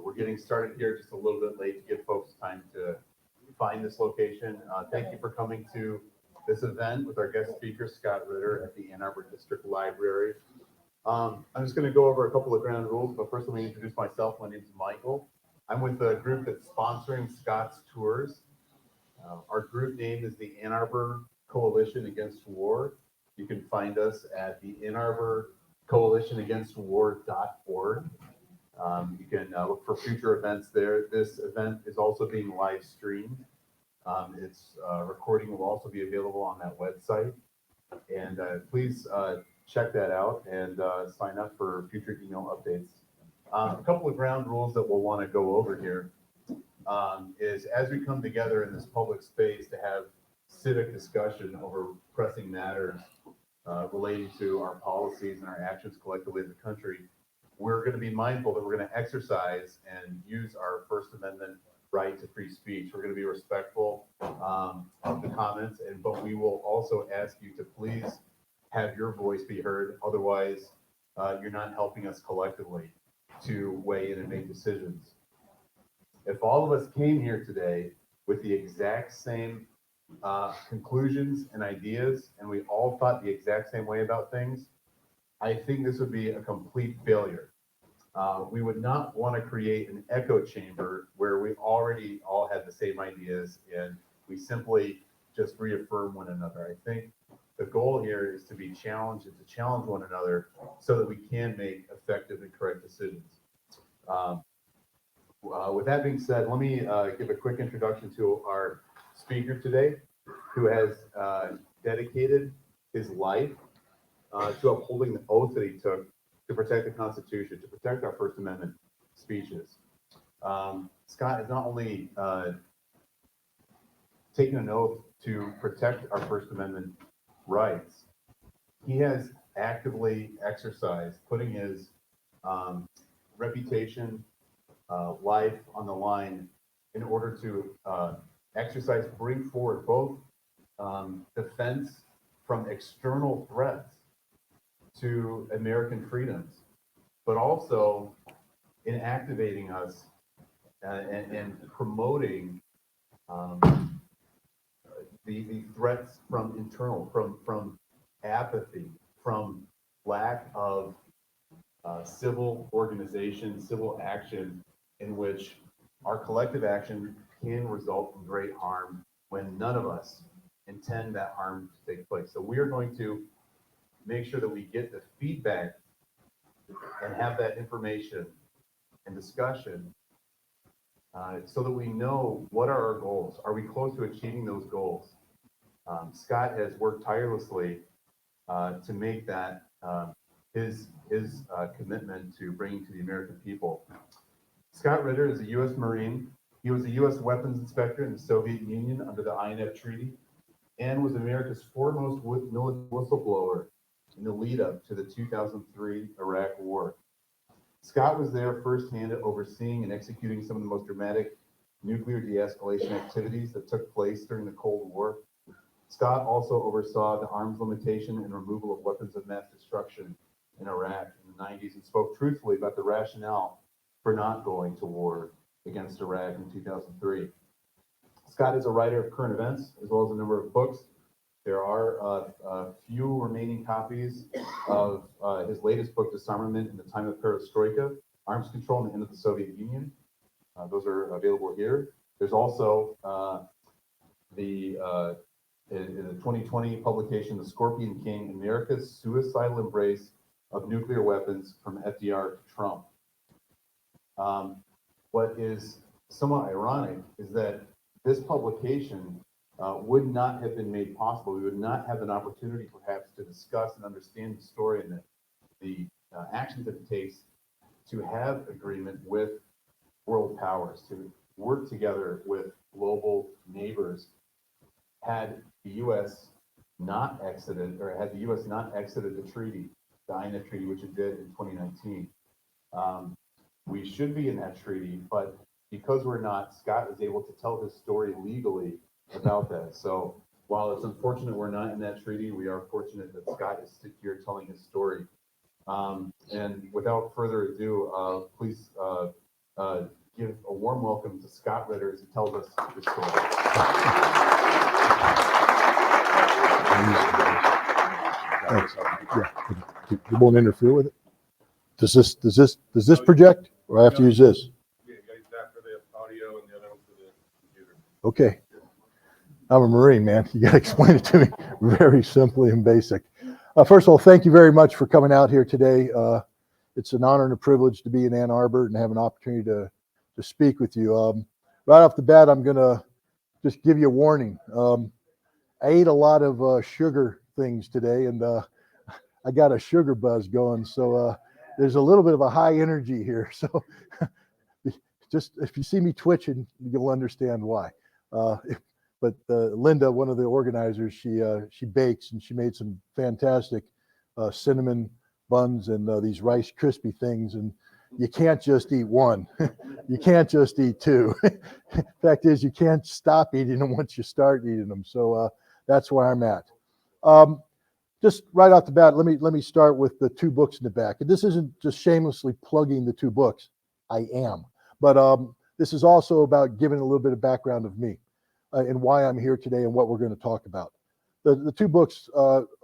We're getting started here just a little bit late to give folks time to find this location. Thank you for coming to this event with our guest speaker, Scott Ritter at the Ann Arbor District Library. I'm just going to go over a couple of ground rules, but first let me introduce myself. My name is Michael. I'm with the group that's sponsoring Scott's tours. Our group name is the Ann Arbor Coalition Against War. You can find us at the Ann Arbor Coalition Against War.org. You can look for future events there. This event is also being live streamed. Its recording will also be available on that website. And please check that out and sign up for future email updates. A couple of ground rules that we'll want to go over here is as we come together in this public space to have civic discussion over pressing matters relating to our policies and our actions collectively as a country, we're going to be mindful that we're going to exercise and use our First Amendment right to free speech. We're going to be respectful of the comments, but we will also ask you to please have your voice be heard. Otherwise, you're not helping us collectively to weigh in and make decisions. If all of us came here today with the exact same conclusions and ideas, and we all thought the exact same way about things, I think this would be a complete failure. We would not want to create an echo chamber where we already all had the same ideas and we simply just reaffirm one another. I think the goal here is to be challenged and to challenge one another so that we can make effective and correct decisions. With that being said, let me give a quick introduction to our speaker today, who has dedicated his life to upholding the oath that he took to protect the Constitution, to protect our First Amendment speeches. Scott has not only taken an oath to protect our First Amendment rights, he has actively exercised, putting his reputation, life on the line in order to bring forward both defense from external threats to American freedoms, but also in activating us and promoting the threats from internal, from apathy, from lack of civil organization, civil action, in which our collective action can result in great harm when none of us intend that harm to take place. So we are going to make sure that we get the feedback and have that information and discussion so that we know what are our goals. Are we close to achieving those goals? Scott has worked tirelessly to make that his commitment to bringing to the American people. Scott Ritter is a U.S. Marine. He was a U.S. weapons inspector in the Soviet Union under the INF Treaty and was America's foremost military whistleblower in the lead up to the 2003 Iraq War. Scott was there firsthand overseeing and executing some of the most dramatic nuclear de-escalation activities that took place during the Cold War. Scott also oversaw the arms limitation and removal of weapons of mass destruction in Iraq in the 90s and spoke truthfully about the rationale for not going to war against Iraq in 2003. Scott is a writer of current events as well as a number of books. There are a few remaining copies of his latest book, Disarmament in the Time of Perestroika, Arms Control and the End of the Soviet Union. Those are available here. There's also in the 2020 publication, The Scorpion King, America's Suicidal Embrace of Nuclear Weapons from FDR to Trump. What is somewhat ironic is that this publication would not have been made possible. We would not have an opportunity perhaps to discuss and understand the story and the actions that it takes to have agreement with world powers, to work together with global neighbors. Had the U.S. not exited, or had the U.S. not exited the treaty, the INF Treaty, which it did in 2019, we should be in that treaty, but because we're not, Scott is able to tell his story legally about that. So while it's unfortunate we're not in that treaty, we are fortunate that Scott is here telling his story. And without further ado, please Scott Ritter as he tells us the story. Thanks. Yeah, you won't interfere with it. Does this project, or I have to use this? Yeah, you got to use that for the audio and the other one for the computer. Okay. I'm a Marine, man. You got to explain it to me very simply and basic. First of all, thank you very much for coming out here today. It's an honor and a privilege to be in Ann Arbor and have an opportunity to speak with you. Right off the bat, I'm going to just give you a warning. I ate a lot of sugar things today, and I got a sugar buzz going. So there's a little bit of a high energy here. So just if you see me twitching, you'll understand why. But Linda, one of the organizers, she bakes, and she made some fantastic cinnamon buns and these Rice Krispie things. And you can't just eat one. You can't just eat two. Fact is, you can't stop eating them once you start eating them. So that's where I'm at. Just right off the bat, let me start with the two books in the back. And this isn't just shamelessly plugging the two books. I am. But this is also about giving a little bit of background of me and why I'm here today and what we're going to talk about. The two books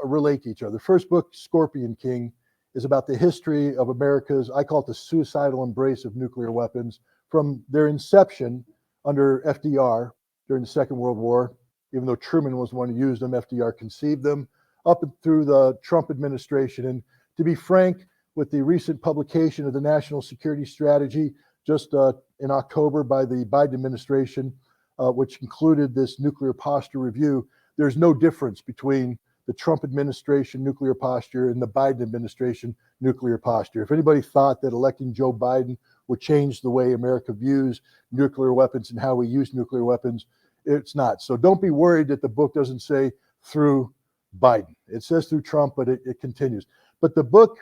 relate to each other. The first book, Scorpion King, is about the history of America's, I call it the suicidal embrace of nuclear weapons, from their inception under FDR during the Second World War. Even though Truman was the one who used them, FDR conceived them, up and through the Trump administration. And to be frank, with the recent publication of the National Security Strategy just in October by the Biden administration, which included this nuclear posture review, there's no difference between the Trump administration nuclear posture and the Biden administration nuclear posture. If anybody thought that electing Joe Biden would change the way America views nuclear weapons and how we use nuclear weapons, it's not. So don't be worried that the book doesn't say through Biden. It says through Trump, but it continues. But the book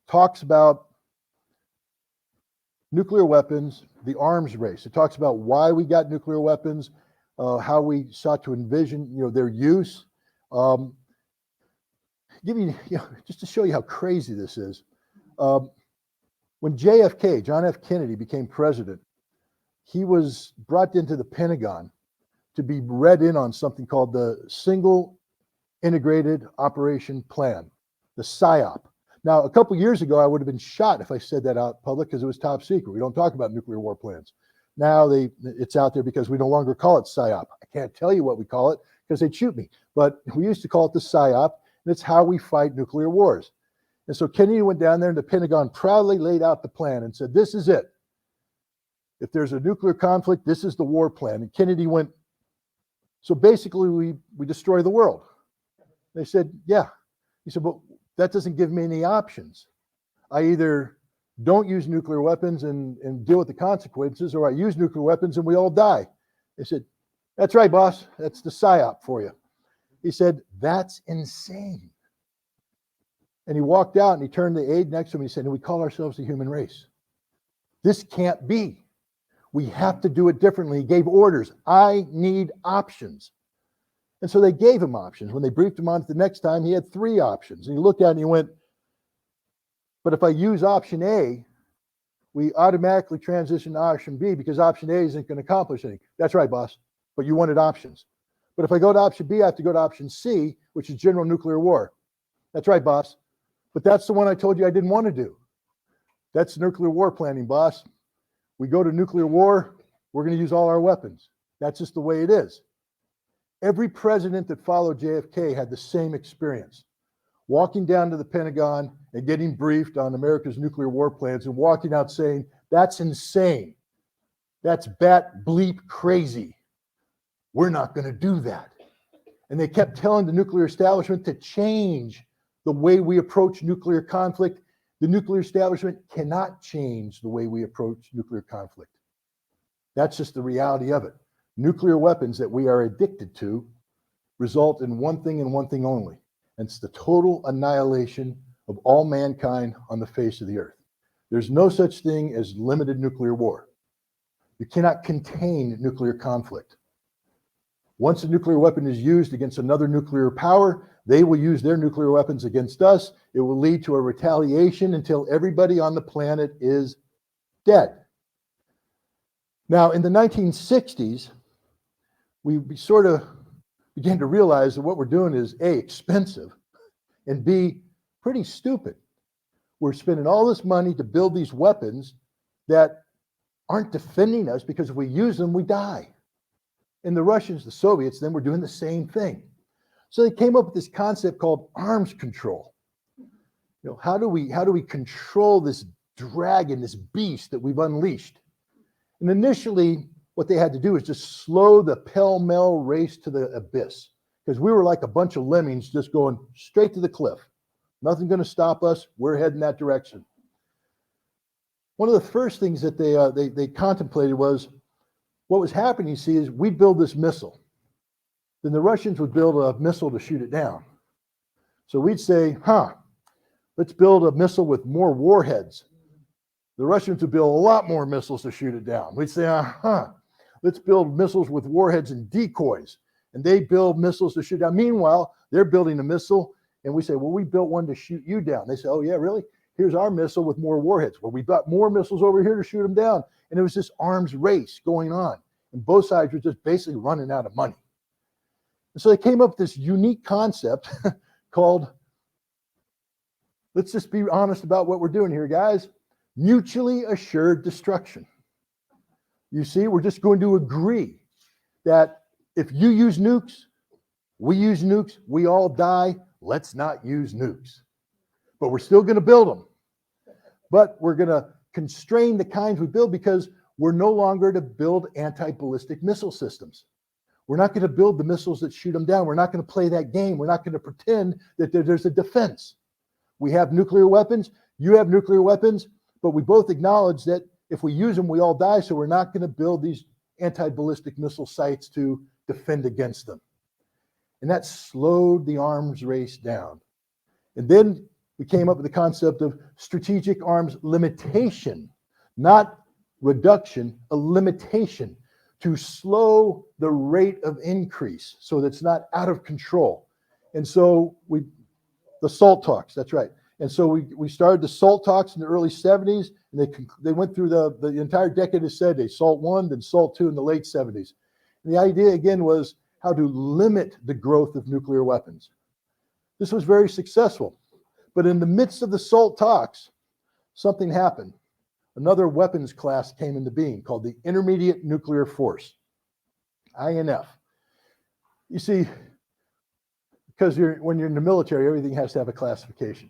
talks about nuclear weapons, the arms race. It talks about why we got nuclear weapons, how we sought to envision, their use. Just to show you how crazy this is. When JFK, John F. Kennedy, became president, he was brought into the Pentagon to be read in on something called the Single Integrated Operation Plan, the PSYOP. Now, a couple years ago, I would have been shot if I said that out public because it was top secret. We don't talk about nuclear war plans. Now it's out there because we no longer call it PSYOP. I can't tell you what we call it because they'd shoot me. But we used to call it the PSYOP, and it's how we fight nuclear wars. And so Kennedy went down there, and the Pentagon proudly laid out the plan and said, this is it. If there's a nuclear conflict, this is the war plan. And Kennedy went, so basically we destroy the world. They said, yeah. He said, but that doesn't give me any options. I either don't use nuclear weapons and deal with the consequences, or I use nuclear weapons and we all die. They said, that's right, boss. That's the PSYOP for you. He said, that's insane. And he walked out and he turned to the aide next to him and he said, we call ourselves the human race. This can't be. We have to do it differently. He gave orders. I need options. And so they gave him options. When they briefed him on it the next time, he had 3 options. And he looked at it and he went, but if I use option A, we automatically transition to option B because option A isn't going to accomplish anything. That's right, boss. But you wanted options. But if I go to option B, I have to go to option C, which is general nuclear war. That's right, boss. But that's the one I told you I didn't want to do. That's nuclear war planning, boss. We go to nuclear war, we're going to use all our weapons. That's just the way it is. Every president that followed JFK had the same experience. Walking down to the Pentagon and getting briefed on America's nuclear war plans and walking out saying, that's insane. That's bat bleep crazy. We're not going to do that. And they kept telling the nuclear establishment to change the way we approach nuclear conflict. The nuclear establishment cannot change the way we approach nuclear conflict. That's just the reality of it. Nuclear weapons that we are addicted to result in one thing and one thing only, and it's the total annihilation of all mankind on the face of the earth. There's no such thing as limited nuclear war. You cannot contain nuclear conflict. Once a nuclear weapon is used against another nuclear power, they will use their nuclear weapons against us. It will lead to a retaliation until everybody on the planet is dead. Now, in the 1960s, we sort of began to realize that what we're doing is A, expensive, and B, pretty stupid. We're spending all this money to build these weapons that aren't defending us, because if we use them, we die. And the Russians, the Soviets, then were doing the same thing. So they came up with this concept called arms control. You know, how do we control this dragon, this beast that we've unleashed? And initially, what they had to do is just slow the pell-mell race to the abyss, because we were like a bunch of lemmings just going straight to the cliff. Nothing's going to stop us. We're heading that direction. One of the first things that they contemplated was, what was happening, you see, is we'd build this missile. Then the Russians would build a missile to shoot it down. So we'd say, let's build a missile with more warheads. The Russians would build a lot more missiles to shoot it down. We'd say, let's build missiles with warheads and decoys. And they build missiles to shoot down. Meanwhile, they're building a missile, and we say, well, we built one to shoot you down. They say, oh, yeah, really? Here's our missile with more warheads. Well, we got more missiles over here to shoot them down. And it was this arms race going on. And both sides were just basically running out of money. And so they came up with this unique concept called, let's just be honest about what we're doing here, guys. Mutually assured destruction. You see, we're just going to agree that if you use nukes, we all die, let's not use nukes. But we're still going to build them. But we're going to constrain the kinds we build, because we're no longer to build anti-ballistic missile systems. We're not going to build the missiles that shoot them down. We're not going to play that game. We're not going to pretend that there's a defense. We have nuclear weapons. You have nuclear weapons. But we both acknowledge that if we use them, we all die. So we're not going to build these anti-ballistic missile sites to defend against them. And that slowed the arms race down. And then we came up with the concept of strategic arms limitation, not reduction, a limitation, to slow the rate of increase so that it's not out of control. And so the SALT talks, that's right. And so we started the SALT talks in the early 70s, and they went through the entire decade of SALT 1, then SALT 2 in the late 70s. And the idea, again, was how to limit the growth of nuclear weapons. This was very successful. But in the midst of the SALT talks, something happened. Another weapons class came into being called the Intermediate Nuclear Force, INF. You see, because when you're in the military, everything has to have a classification.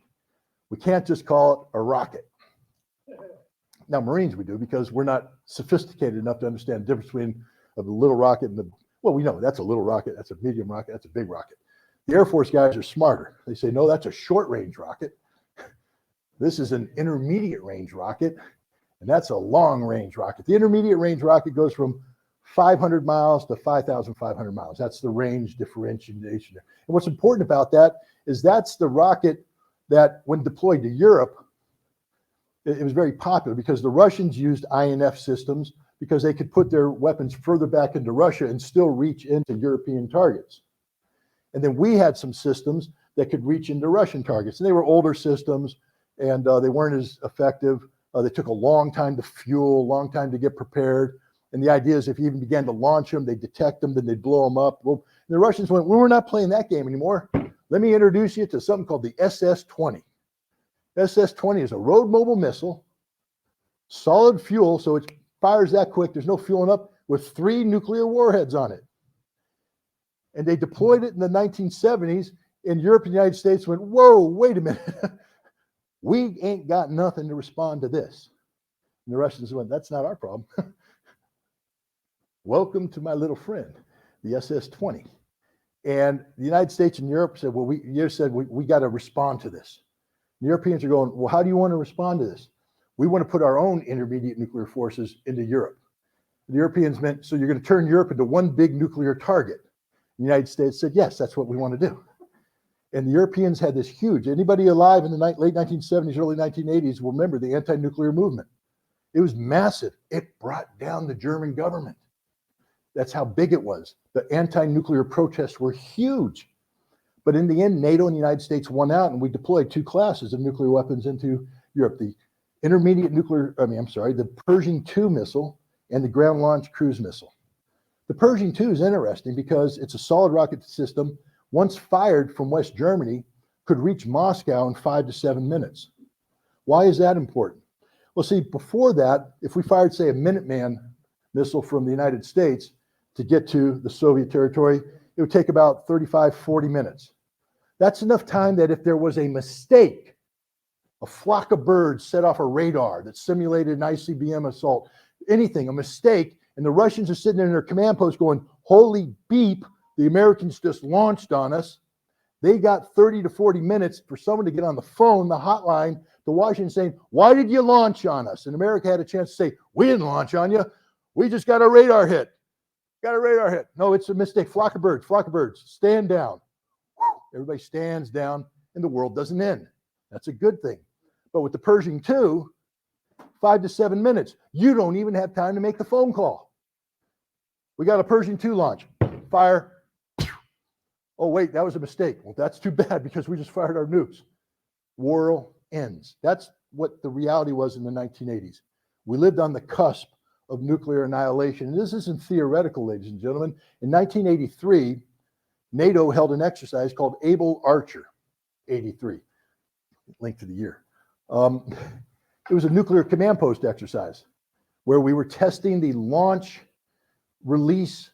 We can't just call it a rocket. Now, Marines we do, because we're not sophisticated enough to understand the difference between a little rocket and we know that's a little rocket, that's a medium rocket, that's a big rocket. The Air Force guys are smarter. They say, no, that's a short-range rocket. This is an intermediate-range rocket, and that's a long-range rocket. The intermediate-range rocket goes from 500 miles to 5,500 miles. That's the range differentiation. And what's important about that is that's the rocket that, when deployed to Europe, it was very popular, because the Russians used INF systems because they could put their weapons further back into Russia and still reach into European targets. And then we had some systems that could reach into Russian targets. And they were older systems, and they weren't as effective. They took a long time to fuel, long time to get prepared. And the idea is if you even began to launch them, they'd detect them, then they'd blow them up. Well, the Russians went, well, we're not playing that game anymore. Let me introduce you to something called the SS-20. SS-20 is a road mobile missile, solid fuel, so it fires that quick. There's no fueling up, with 3 nuclear warheads on it. And they deployed it in the 1970s, and Europe and the United States went, whoa, wait a minute. We ain't got nothing to respond to this. And the Russians went, that's not our problem. Welcome to my little friend, the SS-20. And the United States and Europe said, well, we got to respond to this. The Europeans are going, well, how do you want to respond to this? We want to put our own intermediate nuclear forces into Europe. The Europeans meant, so you're going to turn Europe into one big nuclear target. The United States said, yes, that's what we want to do. And the Europeans had this huge, anybody alive in the late 1970s, early 1980s will remember the anti-nuclear movement. It was massive. It brought down the German government. That's how big it was. The anti-nuclear protests were huge. But in the end, NATO and the United States won out, and we deployed 2 classes of nuclear weapons into Europe. The Pershing II missile and the ground launch cruise missile. The Pershing II is interesting because it's a solid rocket system, once fired from West Germany, could reach Moscow in 5 to 7 minutes. Why is that important? Well, see, before that, if we fired, say, a Minuteman missile from the United States to get to the Soviet territory, it would take about 35, 40 minutes. That's enough time that if there was a mistake, a flock of birds set off a radar that simulated an ICBM assault, anything, a mistake, and the Russians are sitting in their command post going, holy beep, the Americans just launched on us. They got 30 to 40 minutes for someone to get on the phone, the hotline, to Washington saying, why did you launch on us? And America had a chance to say, we didn't launch on you. We just got a radar hit. Got a radar hit. No, it's a mistake. Flock of birds, stand down. Everybody stands down and the world doesn't end. That's a good thing. But with the Pershing II, 5 to 7 minutes, you don't even have time to make the phone call. We got a Pershing II launch. Fire. Oh, wait, that was a mistake. Well, that's too bad because we just fired our nukes. War ends. That's what the reality was in the 1980s. We lived on the cusp of nuclear annihilation. And this isn't theoretical, ladies and gentlemen. In 1983, NATO held an exercise called Able Archer, 83, linked to the year. It was a nuclear command post exercise where we were testing the launch release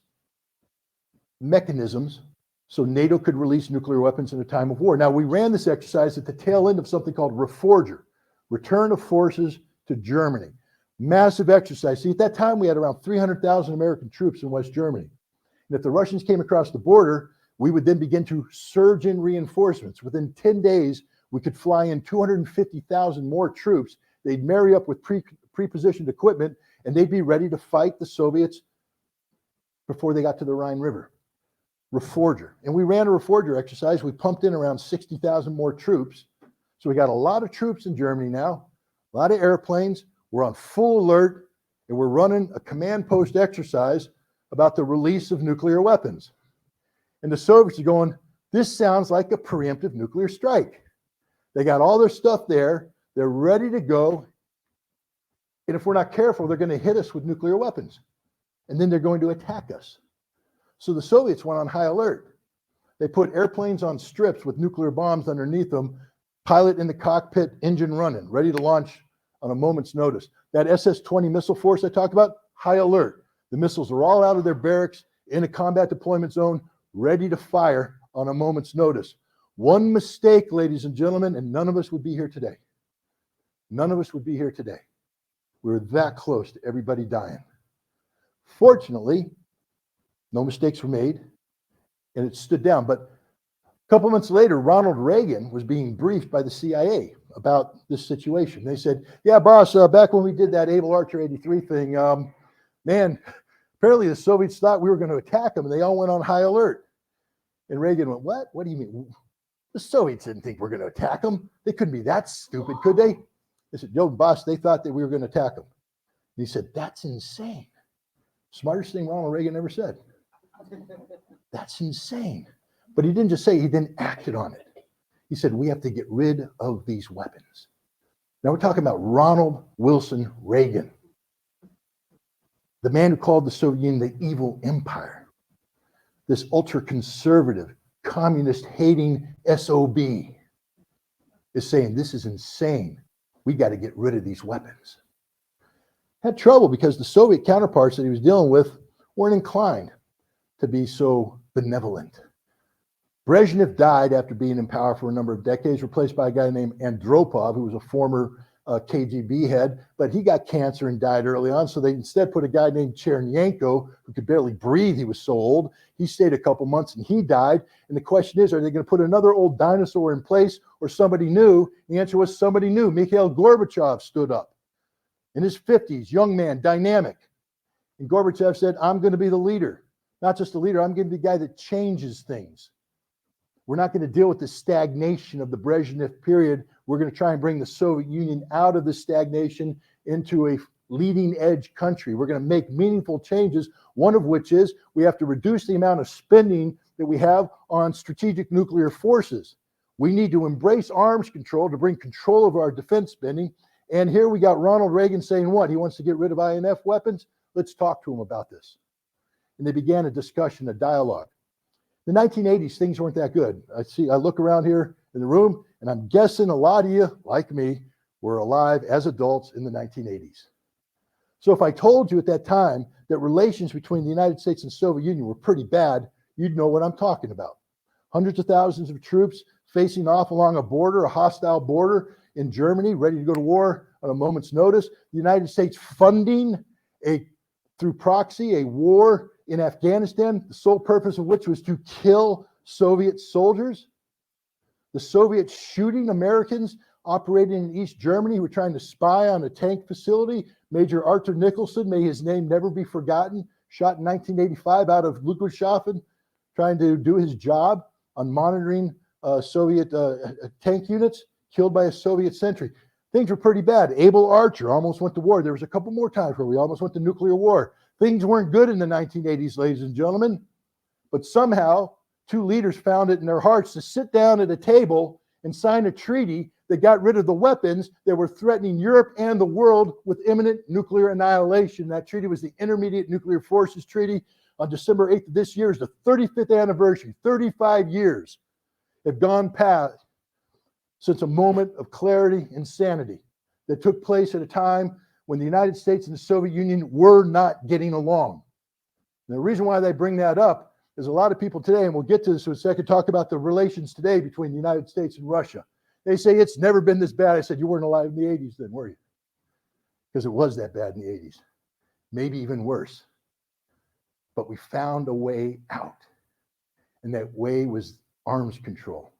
mechanisms so NATO could release nuclear weapons in a time of war. Now, we ran this exercise at the tail end of something called Reforger, Return of Forces to Germany. Massive exercise. See, at that time, we had around 300,000 American troops in West Germany. And if the Russians came across the border, we would then begin to surge in reinforcements. Within 10 days, we could fly in 250,000 more troops. They'd marry up with pre-positioned equipment, and they'd be ready to fight the Soviets before they got to the Rhine River. Reforger. And we ran a Reforger exercise. We pumped in around 60,000 more troops. So we got a lot of troops in Germany now, a lot of airplanes. We're on full alert, and we're running a command post exercise about the release of nuclear weapons. And the Soviets are going, this sounds like a preemptive nuclear strike. They got all their stuff there. They're ready to go. And if we're not careful, they're going to hit us with nuclear weapons. And then they're going to attack us. So the Soviets went on high alert. They put airplanes on strips with nuclear bombs underneath them, pilot in the cockpit, engine running, ready to launch on a moment's notice. That SS-20 missile force I talked about, high alert. The missiles are all out of their barracks in a combat deployment zone, ready to fire on a moment's notice. One mistake, ladies and gentlemen, and none of us would be here today. None of us would be here today. We were that close to everybody dying. Fortunately, no mistakes were made, and it stood down. But a couple months later, Ronald Reagan was being briefed by the CIA about this situation. They said, yeah, boss, back when we did that Able Archer 83 thing, man, apparently the Soviets thought we were going to attack them, and they all went on high alert. And Reagan went, what? What do you mean? The Soviets didn't think we're going to attack them. They couldn't be that stupid, could they? They said, yo, boss, they thought that we were going to attack them. And he said, that's insane. Smartest thing Ronald Reagan ever said. That's insane. But he didn't just say, he then acted on it. He said, we have to get rid of these weapons. Now we're talking about Ronald Wilson Reagan, the man who called the Soviet Union the evil empire, this ultra-conservative, communist-hating SOB is saying, this is insane. We got to get rid of these weapons. Had trouble because the Soviet counterparts that he was dealing with weren't inclined to be so benevolent. Brezhnev died after being in power for a number of decades, replaced by a guy named Andropov, who was a former KGB head, but he got cancer and died early on, so they instead put a guy named Chernenko, who could barely breathe, he was so old. He stayed a couple months and he died, and the question is, are they going to put another old dinosaur in place or somebody new? The answer was somebody new. Mikhail Gorbachev stood up in his 50s, young man, dynamic. And Gorbachev said, I'm going to be the leader. Not just the leader, I'm going to be the guy that changes things. We're not going to deal with the stagnation of the Brezhnev period. We're going to try and bring the Soviet Union out of the stagnation into a leading edge country. We're going to make meaningful changes, one of which is we have to reduce the amount of spending that we have on strategic nuclear forces. We need to embrace arms control to bring control over our defense spending. And here we got Ronald Reagan saying what? He wants to get rid of INF weapons? Let's talk to them about this. And they began a discussion, a dialogue. In the 1980s, things weren't that good. I look around here in the room, and I'm guessing a lot of you, like me, were alive as adults in the 1980s. So if I told you at that time that relations between the United States and Soviet Union were pretty bad, you'd know what I'm talking about. Hundreds of thousands of troops facing off along a border, a hostile border in Germany, ready to go to war on a moment's notice. The United States funding through proxy, a war in Afghanistan, the sole purpose of which was to kill Soviet soldiers. The Soviets shooting Americans operating in East Germany who were trying to spy on a tank facility. Major Arthur Nicholson, may his name never be forgotten, shot in 1985 out of Ludwigshafen, trying to do his job on monitoring Soviet tank units, killed by a Soviet sentry. Things were pretty bad. Abel Archer almost went to war. There was a couple more times where we almost went to nuclear war. Things weren't good in the 1980s, ladies and gentlemen, but somehow two leaders found it in their hearts to sit down at a table and sign a treaty that got rid of the weapons that were threatening Europe and the world with imminent nuclear annihilation. That treaty was the Intermediate Nuclear Forces Treaty. On December 8th of this year is the 35th anniversary. 35 years have gone past since a moment of clarity and sanity that took place at a time when the United States and the Soviet Union were not getting along. And the reason why they bring that up is a lot of people today, and we'll get to this in a second, talk about the relations today between the United States and Russia. They say it's never been this bad. I said, you weren't alive in the 80s then, were you? Because it was that bad in the 80s. Maybe even worse. But we found a way out. And that way was arms control,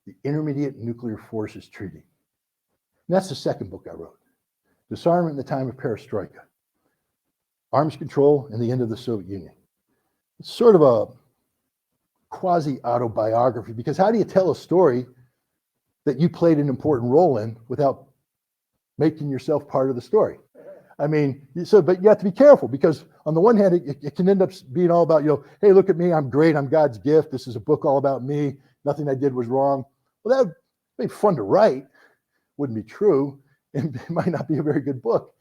the Intermediate Nuclear Forces Treaty. And that's the second book I wrote, Disarmament in the Time of Perestroika, Arms Control and the End of the Soviet Union. It's sort of a quasi-autobiography, because how do you tell a story that you played an important role in without making yourself part of the story? I mean, but you have to be careful, because on the one hand, it can end up being all about, hey, look at me, I'm great, I'm God's gift, this is a book all about me, nothing I did was wrong. Well, that would be fun to write, wouldn't be true, and it might not be a very good book.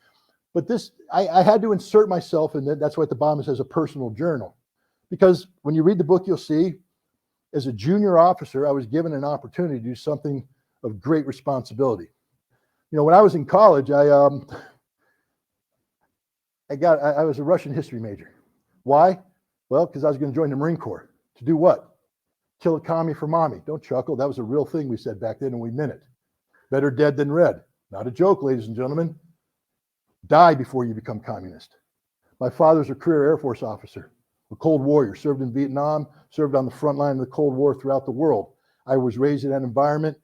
But this, I had to insert myself in that. That's why at the bottom it says a personal journal. Because when you read the book, you'll see, as a junior officer, I was given an opportunity to do something of great responsibility. When I was in college, I was a Russian history major. Why? Well, because I was going to join the Marine Corps. To do what? Kill a commie for mommy. Don't chuckle. That was a real thing we said back then, and we meant it. Better dead than red. Not a joke, ladies and gentlemen. Die before you become communist. My father's a career Air Force officer, a Cold Warrior, served in Vietnam, served on the front line of the Cold War throughout the world. I was raised in that environment,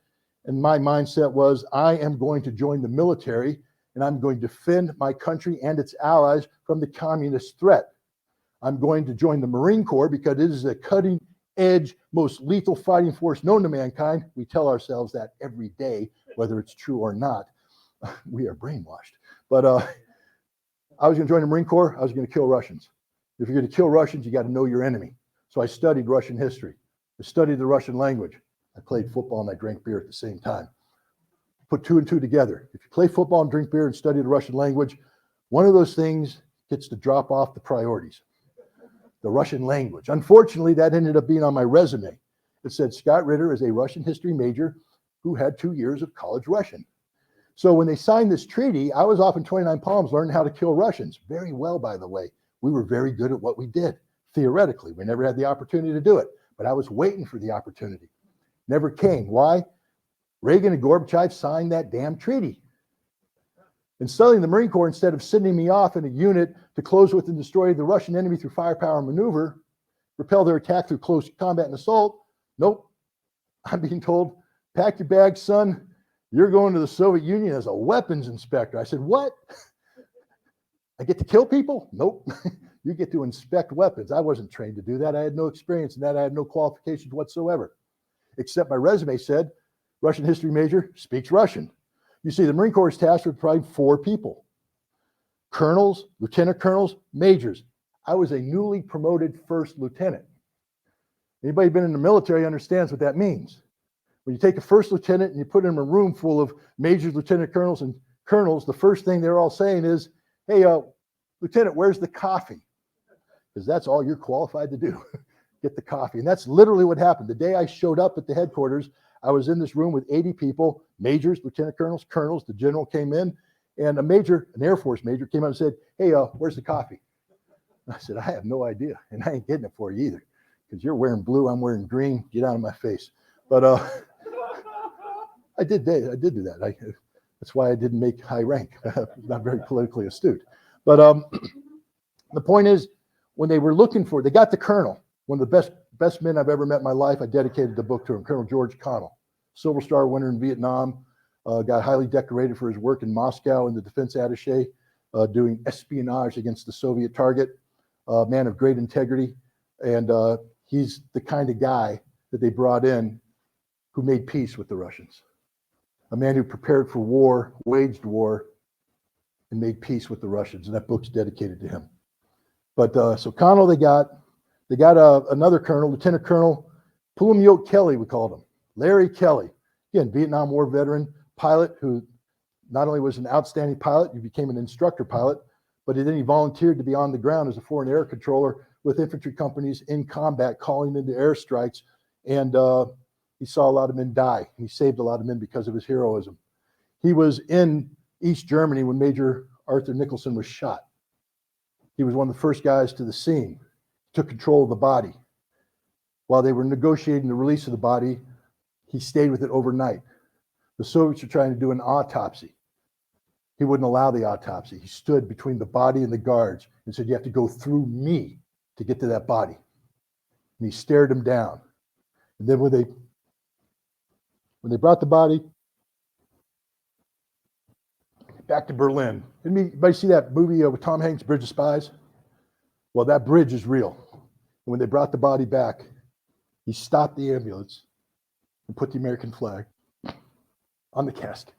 and my mindset was, I am going to join the military, and I'm going to defend my country and its allies from the communist threat. I'm going to join the Marine Corps because it is a cutting-edge, most lethal fighting force known to mankind. We tell ourselves that every day, whether it's true or not. We are brainwashed. But I was going to join the Marine Corps. I was going to kill Russians. If you're going to kill Russians, you got to know your enemy. So I studied Russian history. I studied the Russian language. I played football and I drank beer at the same time. Put two and two together. If you play football and drink beer and study the Russian language, one of those things gets to drop off the priorities. The Russian language. Unfortunately, that ended up being on my resume. It said Scott Ritter is a Russian history major who had 2 years of college Russian. So when they signed this treaty, I was off in 29 Palms learning how to kill Russians. Very well, by the way. We were very good at what we did. Theoretically, we never had the opportunity to do it. But I was waiting for the opportunity. Never came. Why? Reagan and Gorbachev signed that damn treaty. And suddenly the Marine Corps, instead of sending me off in a unit to close with and destroy the Russian enemy through firepower and maneuver, repel their attack through close combat and assault, nope. I'm being told, pack your bags, son. You're going to the Soviet Union as a weapons inspector. I said, what? I get to kill people? Nope. You get to inspect weapons. I wasn't trained to do that. I had no experience in that. I had no qualifications whatsoever, except my resume said, Russian history major, speaks Russian. You see, the Marine Corps is tasked with probably 4 people. Colonels, lieutenant colonels, majors. I was a newly promoted first lieutenant. Anybody been in the military understands what that means. When you take a first lieutenant and you put him in a room full of majors, lieutenant colonels, and colonels, the first thing they're all saying is, hey, Lieutenant, where's the coffee? Because that's all you're qualified to do, get the coffee. And that's literally what happened. The day I showed up at the headquarters, I was in this room with 80 people, majors, lieutenant colonels, colonels. The general came in, and a major, an Air Force major, came out and said, hey, where's the coffee? I said, I have no idea, and I ain't getting it for you either, because you're wearing blue, I'm wearing green. Get out of my face. But I did do that. That's why I didn't make high rank. Not very politically astute. But the point is, when they were looking for, they got the colonel, one of the best men I've ever met in my life. I dedicated the book to him, Colonel George Connell, Silver Star winner in Vietnam, got highly decorated for his work in Moscow in the defense attaché, doing espionage against the Soviet target, man of great integrity. And he's the kind of guy that they brought in who made peace with the Russians. A man who prepared for war, waged war, and made peace with the Russians. And that book's dedicated to him. But so Connell, they got another colonel, Lieutenant Colonel Pulumyot Kelly, we called him. Larry Kelly, again, Vietnam War veteran, pilot who not only was an outstanding pilot, he became an instructor pilot, but then he volunteered to be on the ground as a foreign air controller with infantry companies in combat, calling into airstrikes. And he saw a lot of men die. He saved a lot of men because of his heroism. He was in East Germany when Major Arthur Nicholson was shot. He was one of the first guys to the scene, took control of the body. While they were negotiating the release of the body, he stayed with it overnight. The Soviets were trying to do an autopsy. He wouldn't allow the autopsy. He stood between the body and the guards and said, you have to go through me to get to that body. And he stared him down. And then when they brought the body back to Berlin, anybody see that movie with Tom Hanks, Bridge of Spies? Well, that bridge is real. And when they brought the body back, he stopped the ambulance and put the American flag on the casket.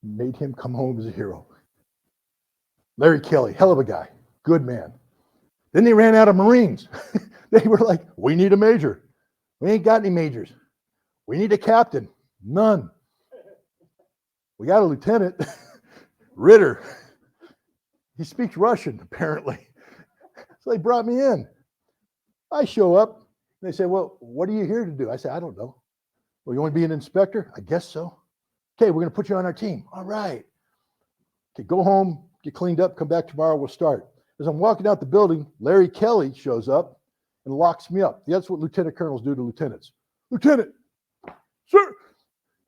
Made him come home as a hero. Larry Kelly, hell of a guy, good man. Then they ran out of Marines. They were like, we need a major. We ain't got any majors. We need a captain. None. We got a lieutenant, Ritter. He speaks Russian, apparently. So they brought me in. I show up, and they say, well, what are you here to do? I say, I don't know. Well, you want to be an inspector? I guess so. Okay, we're going to put you on our team. All right. Okay, go home, get cleaned up, come back tomorrow, we'll start. As I'm walking out the building, Larry Kelly shows up and locks me up. That's what lieutenant colonels do to lieutenants. Lieutenant, sir.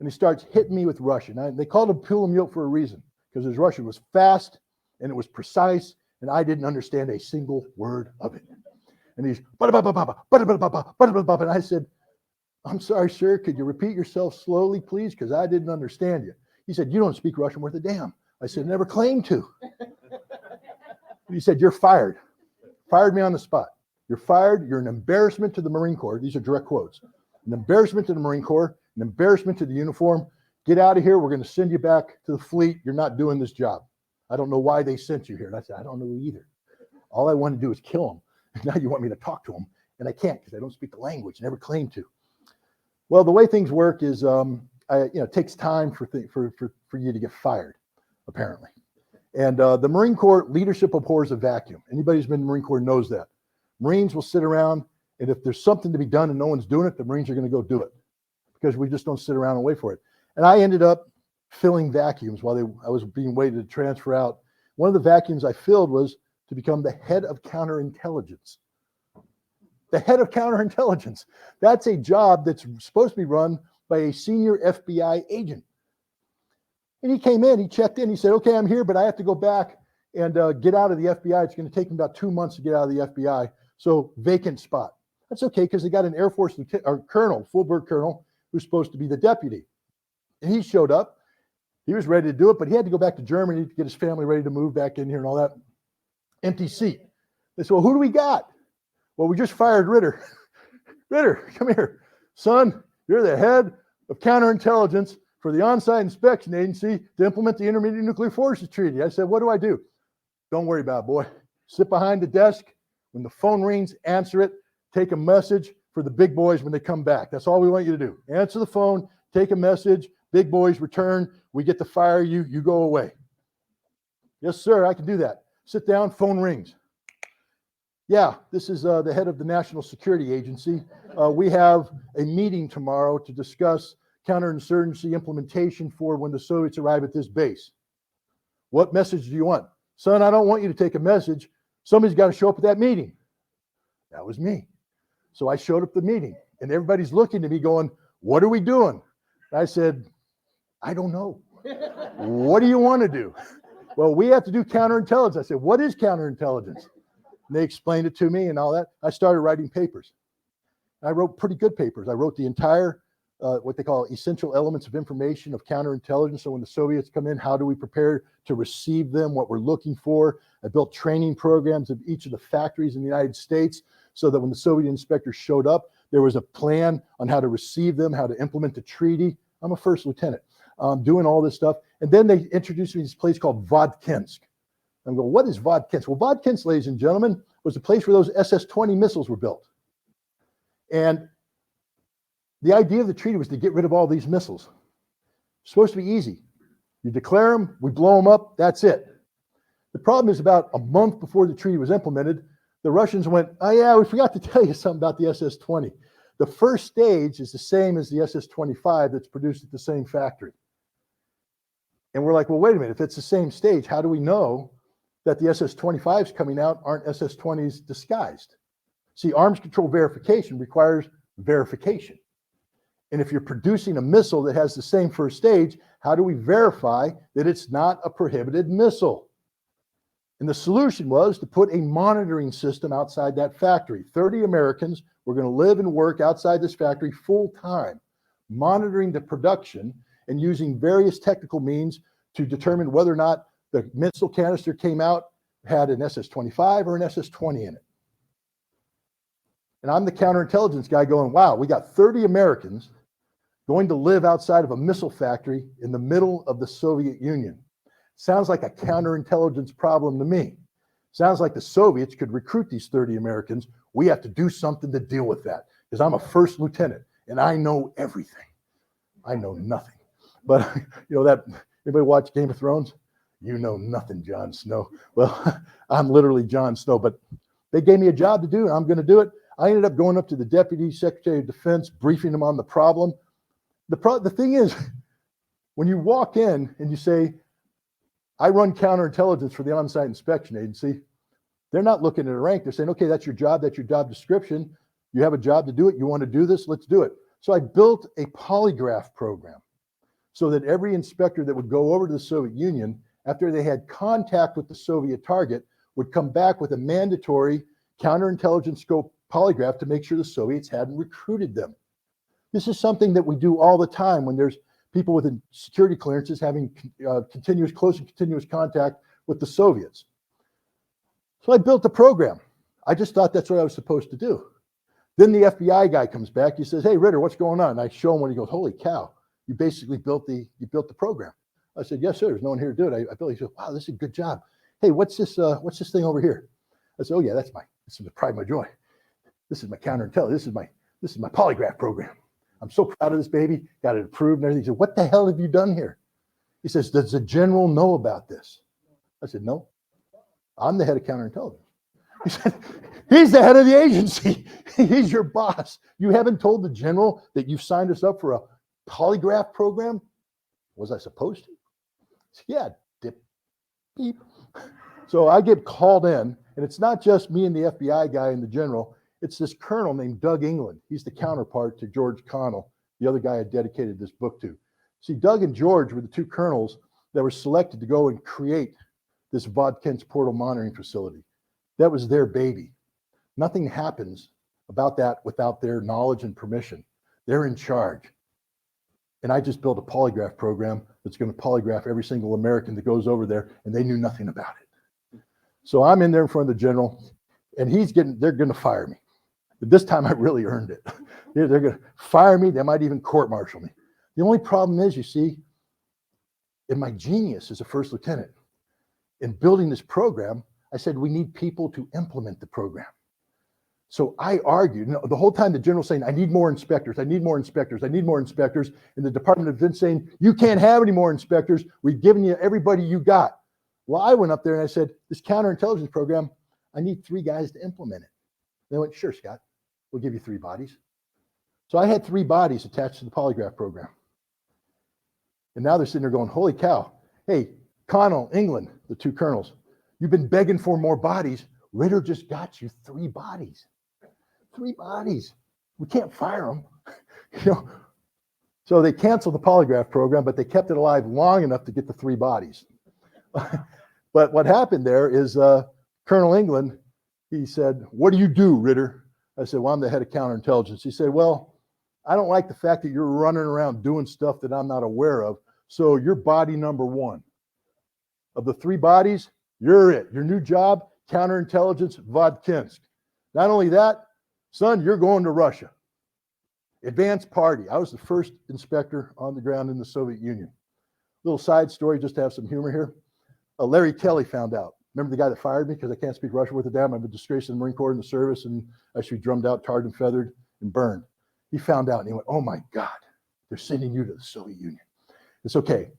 And he starts hitting me with Russian. They called him Pulumyot for a reason, because his Russian was fast and it was precise, and I didn't understand a single word of it. And he's, and I said, I'm sorry, sir, could you repeat yourself slowly, please? Because I didn't understand you. He said, you don't speak Russian worth a damn. I said, never claimed to. He said, you're fired. Fired me on the spot. You're fired. You're an embarrassment to the Marine Corps. These are direct quotes. An embarrassment to the Marine Corps, an embarrassment to the uniform. Get out of here. We're going to send you back to the fleet. You're not doing this job. I don't know why they sent you here. And I said, I don't know either. All I want to do is kill him. And now you want me to talk to him. And I can't because I don't speak the language. Never claimed to. Well, the way things work is, it takes time for you to get fired, apparently. And the Marine Corps leadership abhors a vacuum. Anybody who's been in the Marine Corps knows that. Marines will sit around, and if there's something to be done and no one's doing it, the Marines are going to go do it, because we just don't sit around and wait for it. And I ended up filling vacuums while I was being waited to transfer out. One of the vacuums I filled was to become the head of counterintelligence. The head of counterintelligence. That's a job that's supposed to be run by a senior FBI agent. And he came in, he checked in, he said, okay, I'm here, but I have to go back and get out of the FBI. It's going to take me about 2 months to get out of the FBI. So vacant spot. That's okay, because they got an Air Force colonel, full-bird colonel, who's supposed to be the deputy. And he showed up. He was ready to do it, but he had to go back to Germany to get his family ready to move back in here and all that. Empty seat. They said, well, who do we got? Well, we just fired Ritter. Ritter, come here. Son, you're the head of counterintelligence for the on-site inspection agency to implement the Intermediate Nuclear Forces Treaty. I said, what do? Don't worry about it, boy. Sit behind the desk. When the phone rings, answer it. Take a message for the big boys when they come back. That's all we want you to do. Answer the phone, take a message. Big boys return. We get to fire you. You go away. Yes, sir, I can do that. Sit down, phone rings. Yeah, this is the head of the National Security Agency. We have a meeting tomorrow to discuss counterinsurgency implementation for when the Soviets arrive at this base. What message do you want? Son, I don't want you to take a message. Somebody's got to show up at that meeting. That was me. So I showed up at the meeting, and everybody's looking at me going, what are we doing? And I said, I don't know. What do you want to do? Well, we have to do counterintelligence. I said, what is counterintelligence? And they explained it to me and all that. I started writing papers. I wrote pretty good papers. I wrote the entire, what they call essential elements of information of counterintelligence. So when the Soviets come in, how do we prepare to receive them, what we're looking for. I built training programs of each of the factories in the United States so that when the Soviet inspectors showed up, there was a plan on how to receive them, how to implement the treaty. I'm a first lieutenant, doing all this stuff. And then they introduced me to this place called Vodkinsk. I'm going, what is Vodkinsk? Well, Vodkinsk, ladies and gentlemen, was the place where those SS-20 missiles were built. And the idea of the treaty was to get rid of all these missiles. It's supposed to be easy. You declare them, we blow them up, that's it. The problem is about a month before the treaty was implemented, the Russians went, oh yeah, we forgot to tell you something about the SS-20. The first stage is the same as the SS-25 that's produced at the same factory. And we're like, well, wait a minute, if it's the same stage, how do we know that the SS-25s coming out aren't SS-20s disguised? See, arms control verification requires verification. And if you're producing a missile that has the same first stage, how do we verify that it's not a prohibited missile? And the solution was to put a monitoring system outside that factory. 30 Americans were going to live and work outside this factory full time, monitoring the production and using various technical means to determine whether or not the missile canister came out, had an SS-25 or an SS-20 in it. And I'm the counterintelligence guy going, wow, we got 30 Americans going to live outside of a missile factory in the middle of the Soviet Union. Sounds like a counterintelligence problem to me. Sounds like the Soviets could recruit these 30 Americans. We have to do something to deal with that because I'm a first lieutenant and I know everything. I know nothing. But you know that, anybody watch Game of Thrones? You know nothing, Jon Snow. Well, I'm literally Jon Snow, but they gave me a job to do and I'm going to do it. I ended up going up to the Deputy Secretary of Defense, briefing him on the problem. The thing is, when you walk in and you say, I run counterintelligence for the on-site inspection agency, they're not looking at a rank. They're saying, okay, that's your job description. You have a job to do it. You want to do this? Let's do it. So I built a polygraph program so that every inspector that would go over to the Soviet Union, after they had contact with the Soviet target, would come back with a mandatory counterintelligence scope polygraph to make sure the Soviets hadn't recruited them. This is something that we do all the time when there's people with security clearances having close and continuous contact with the Soviets. So I built a program. I just thought that's what I was supposed to do. Then the FBI guy comes back. He says, hey, Ritter, what's going on? And I show him what he goes, holy cow, you basically built the program. I said, yes, sir. There's no one here to do it. I built it. He said, wow, this is a good job. Hey, what's this thing over here? I said, oh yeah, this is the pride of my joy. This is my counterintelligence. This is my polygraph program. I'm so proud of this baby, got it approved and everything. He said, what the hell have you done here? He says, does the general know about this? I said, no, I'm the head of counterintelligence. He said, he's the head of the agency. He's your boss. You haven't told the general that you've signed us up for a polygraph program? Was I supposed to? Said, yeah, dip, beep. So I get called in, and it's not just me and the FBI guy and the general. It's this colonel named Doug England. He's the counterpart to George Connell, the other guy I dedicated this book to. See, Doug and George were the two colonels that were selected to go and create this Vodkinsk portal monitoring facility. That was their baby. Nothing happens about that without their knowledge and permission. They're in charge. And I just built a polygraph program that's going to polygraph every single American that goes over there, and they knew nothing about it. So I'm in there in front of the general, and they're going to fire me. But this time I really earned it. They're going to fire me. They might even court-martial me. The only problem is, you see, in my genius as a first lieutenant, in building this program, I said, we need people to implement the program. So I argued, the whole time the general's saying, I need more inspectors, I need more inspectors, I need more inspectors. And the Department of Defense saying, you can't have any more inspectors. We've given you everybody you got. Well, I went up there and I said, this counterintelligence program, I need 3 guys to implement it. They went, sure, Scott, we'll give you 3 bodies. So I had 3 bodies attached to the polygraph program. And now they're sitting there going, holy cow. Hey, Connell, England, the 2 colonels, you've been begging for more bodies. Ritter just got you 3 bodies. 3 bodies. We can't fire them. You know, so they canceled the polygraph program, but they kept it alive long enough to get the 3 bodies. But what happened there is Colonel England, he said, what do you do, Ritter? I said, well, I'm the head of counterintelligence. He said, well, I don't like the fact that you're running around doing stuff that I'm not aware of. So you're body number 1. Of the 3 bodies, you're it. Your new job, counterintelligence, Vodkinsk. Not only that, son, you're going to Russia. Advanced party. I was the first inspector on the ground in the Soviet Union. Little side story, just to have some humor here. Larry Kelly found out. Remember the guy that fired me because I can't speak Russian worth a damn? I'm a disgrace in the Marine Corps in the service, and I should be drummed out, tarred and feathered, and burned. He found out and he went, oh my God, they're sending you to the Soviet Union. It's okay.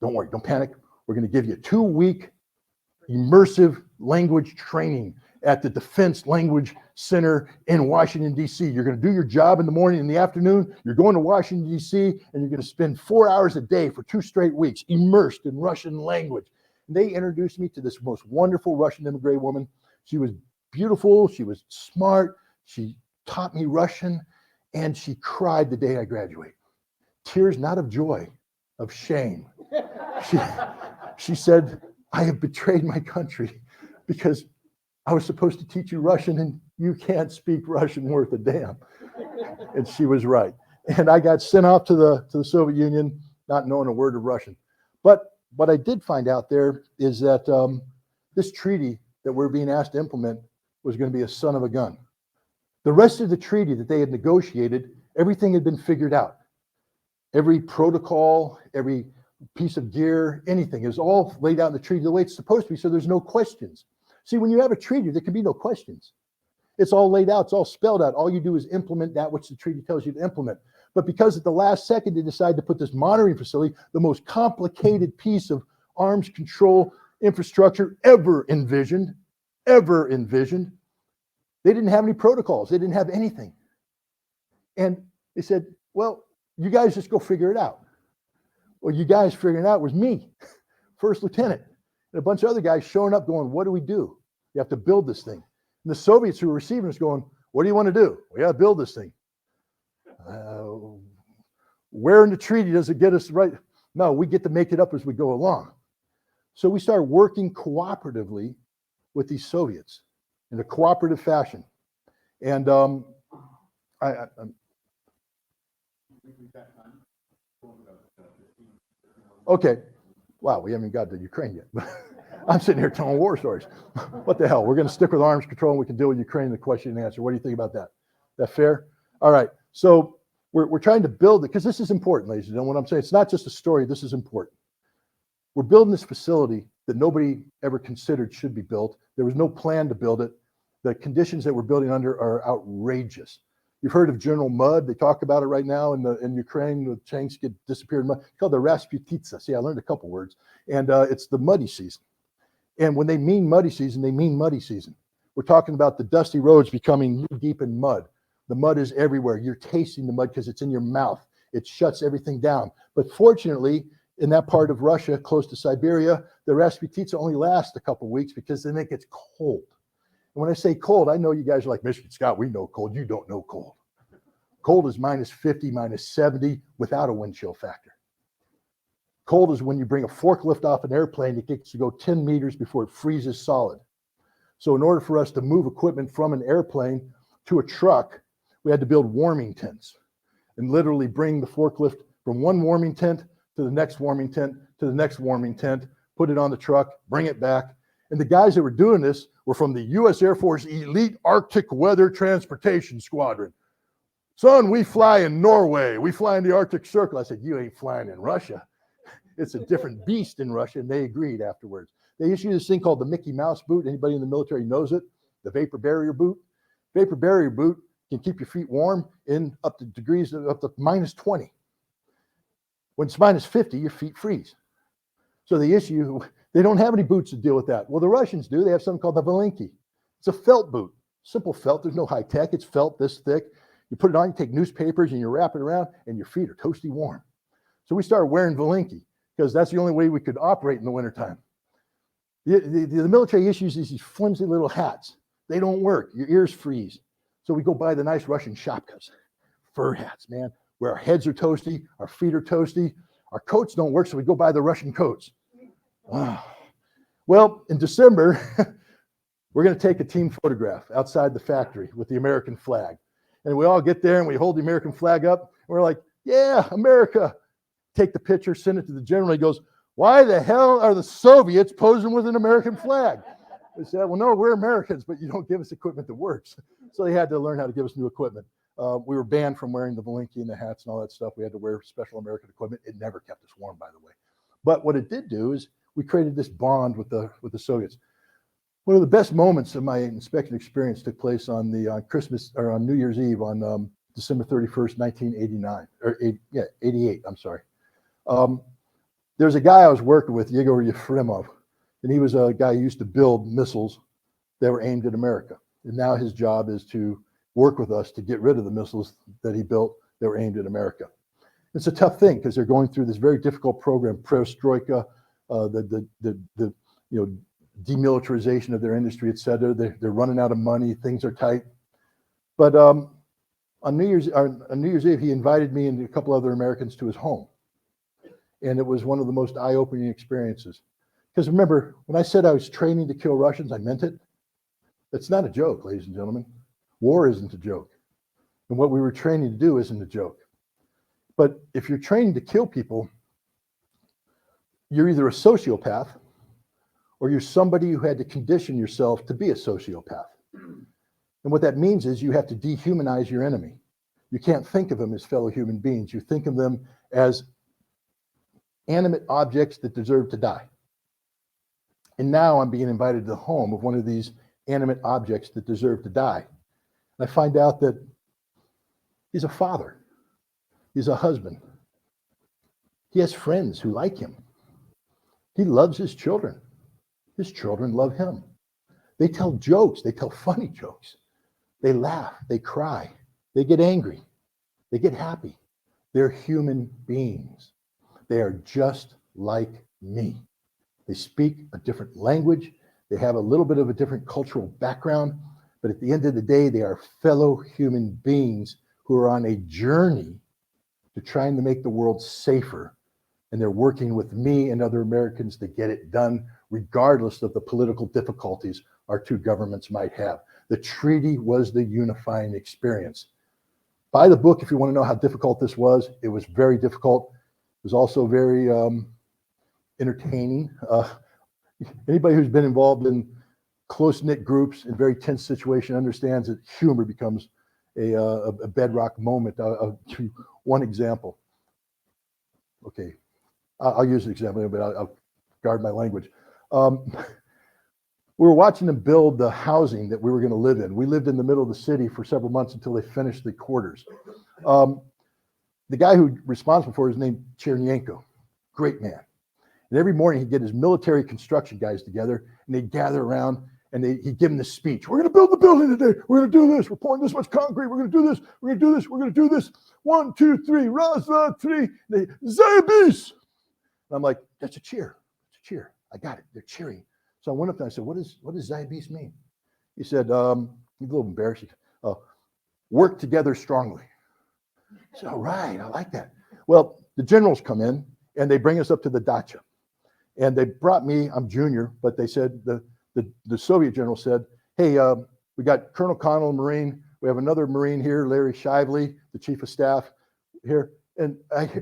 Don't worry. Don't panic. We're going to give you a 2-week immersive language training at the Defense Language Center in Washington, D.C. You're going to do your job in the morning. In the afternoon, you're going to Washington, D.C., and you're going to spend 4 hours a day for 2 straight weeks immersed in Russian language. And they introduced me to this most wonderful Russian immigrant woman. She was beautiful. She was smart. She taught me Russian, and she cried the day I graduated. Tears not of joy, of shame. She said, I have betrayed my country because I was supposed to teach you Russian and you can't speak Russian worth a damn. And she was right. And I got sent off to the Soviet Union, not knowing a word of Russian. But what I did find out there is that this treaty that we're being asked to implement was going to be a son of a gun. The rest of the treaty that they had negotiated, everything had been figured out. Every protocol, every piece of gear, anything is all laid out in the treaty the way it's supposed to be, so there's no questions. See, when you have a treaty, there can be no questions. It's all laid out. It's all spelled out. All you do is implement that which the treaty tells you to implement. But because at the last second they decide to put this monitoring facility, the most complicated piece of arms control infrastructure ever envisioned, they didn't have any protocols. They didn't have anything. And they said, well, you guys just go figure it out. Well, you guys figuring it out was me, first lieutenant, and a bunch of other guys showing up going, what do we do? You have to build this thing. And the Soviets who were receiving us going, what do you want to do? We got to build this thing. Where in the treaty does it get us right? No, we get to make it up as we go along. So we started working cooperatively with these Soviets in a cooperative fashion. And okay. Wow, we haven't got to Ukraine yet. I'm sitting here telling war stories. What the hell? We're going to stick with arms control and we can deal with Ukraine in the question and answer. What do you think about that? That fair? All right. So we're trying to build it because this is important, ladies and gentlemen. What I'm saying, it's not just a story. This is important. We're building this facility that nobody ever considered should be built. There was no plan to build it. The conditions that we're building under are outrageous. You've heard of General Mud. They talk about it right now in Ukraine. The tanks get disappeared in mud. It's called the Rasputitsa. See, I learned a couple words. And it's the muddy season. And when they mean muddy season, they mean muddy season. We're talking about the dusty roads becoming knee-deep in mud. The mud is everywhere. You're tasting the mud because it's in your mouth. It shuts everything down. But fortunately, in that part of Russia, close to Siberia, the Rasputitsa only lasts a couple weeks because then it gets cold. And when I say cold, I know you guys are like, Michigan, Scott, we know cold. You don't know cold. Cold is minus 50, minus 70 without a wind chill factor. Cold is when you bring a forklift off an airplane, it gets to go 10 meters before it freezes solid. So in order for us to move equipment from an airplane to a truck, we had to build warming tents and literally bring the forklift from one warming tent to the next warming tent to the next warming tent, put it on the truck, bring it back. And the guys that were doing this were from the U.S. Air Force Elite Arctic Weather Transportation Squadron. Son, we fly in Norway. We fly in the Arctic Circle. I said, you ain't flying in Russia. It's a different beast in Russia, and they agreed afterwards. They issued this thing called the Mickey Mouse boot. Anybody in the military knows it, the vapor barrier boot. Vapor barrier boot can keep your feet warm in up to degrees, up to minus 20. When it's minus 50, your feet freeze. So they issue They don't have any boots to deal with that. Well, the Russians do. They have something called the Valinki. It's a felt boot, simple felt. There's no high tech. It's felt this thick. You put it on, you take newspapers and you wrap it around and your feet are toasty warm. So we started wearing Valinki because that's the only way we could operate in the wintertime. The military issues these flimsy little hats. They don't work. Your ears freeze. So we go buy the nice Russian shapkas, fur hats, man, where our heads are toasty, our feet are toasty. Our coats don't work, so we go buy the Russian coats. Well, in December, we're going to take a team photograph outside the factory with the American flag. And we all get there and we hold the American flag up. And we're like, yeah, America. Take the picture, send it to the general. He goes, why the hell are the Soviets posing with an American flag? We said, well, no, we're Americans, but you don't give us equipment that works. So they had to learn how to give us new equipment. We were banned from wearing the Valinki and the hats and all that stuff. We had to wear special American equipment. It never kept us warm, by the way. But what it did do is we created this bond with the Soviets. One of the best moments of my inspection experience took place on Christmas or on New Year's Eve on December 31st, 1989 or 88. I'm sorry. There's a guy I was working with, Yegor Yefremov, and he was a guy who used to build missiles that were aimed at America. And now his job is to work with us to get rid of the missiles that he built that were aimed at America. It's a tough thing because they're going through this very difficult program, perestroika, the demilitarization of their industry, et cetera. They're running out of money. Things are tight. But on New Year's Eve, he invited me and a couple other Americans to his home. And it was one of the most eye-opening experiences. Because remember, when I said I was training to kill Russians, I meant it. That's not a joke, ladies and gentlemen. War isn't a joke. And what we were training to do isn't a joke. But if you're training to kill people, you're either a sociopath or you're somebody who had to condition yourself to be a sociopath. And what that means is you have to dehumanize your enemy. You can't think of them as fellow human beings. You think of them as animate objects that deserve to die. And now I'm being invited to the home of one of these animate objects that deserve to die. And I find out that he's a father. He's a husband. He has friends who like him. He loves his children. His children love him. They tell jokes. They tell funny jokes. They laugh. They cry. They get angry. They get happy. They're human beings. They are just like me. They speak a different language. They have a little bit of a different cultural background. But at the end of the day, they are fellow human beings who are on a journey to trying to make the world safer. And they're working with me and other Americans to get it done, regardless of the political difficulties our two governments might have. The treaty was the unifying experience. Buy the book if you want to know how difficult this was. It was very difficult. It was also very entertaining. Anybody who's been involved in close-knit groups in very tense situations understands that humor becomes a bedrock moment. I'll give you one example. Okay, I'll use an example, but I'll guard my language. We were watching them build the housing that we were going to live in. We lived in the middle of the city for several months until they finished the quarters. The guy who responsible for it is named Chernyenko, great man. And every morning he'd get his military construction guys together and they'd gather around and he'd give them this speech. We're going to build the building today. We're going to do this. We're pouring this much concrete. We're going to do this. We're going to do this. We're going to do this. 1, 2, 3. Raz, 3. Zayabis. And I'm like, that's a cheer. It's a cheer. I got it. They're cheering. So I went up there and I said, what does Zayabis mean? He said, he's a little embarrassed. Work together strongly. I said, all right, I like that. Well, the generals come in and they bring us up to the dacha. And they brought me, I'm junior, but they said, the Soviet general said, hey, we got Colonel Connell, Marine. We have another Marine here, Larry Shively, the chief of staff here. And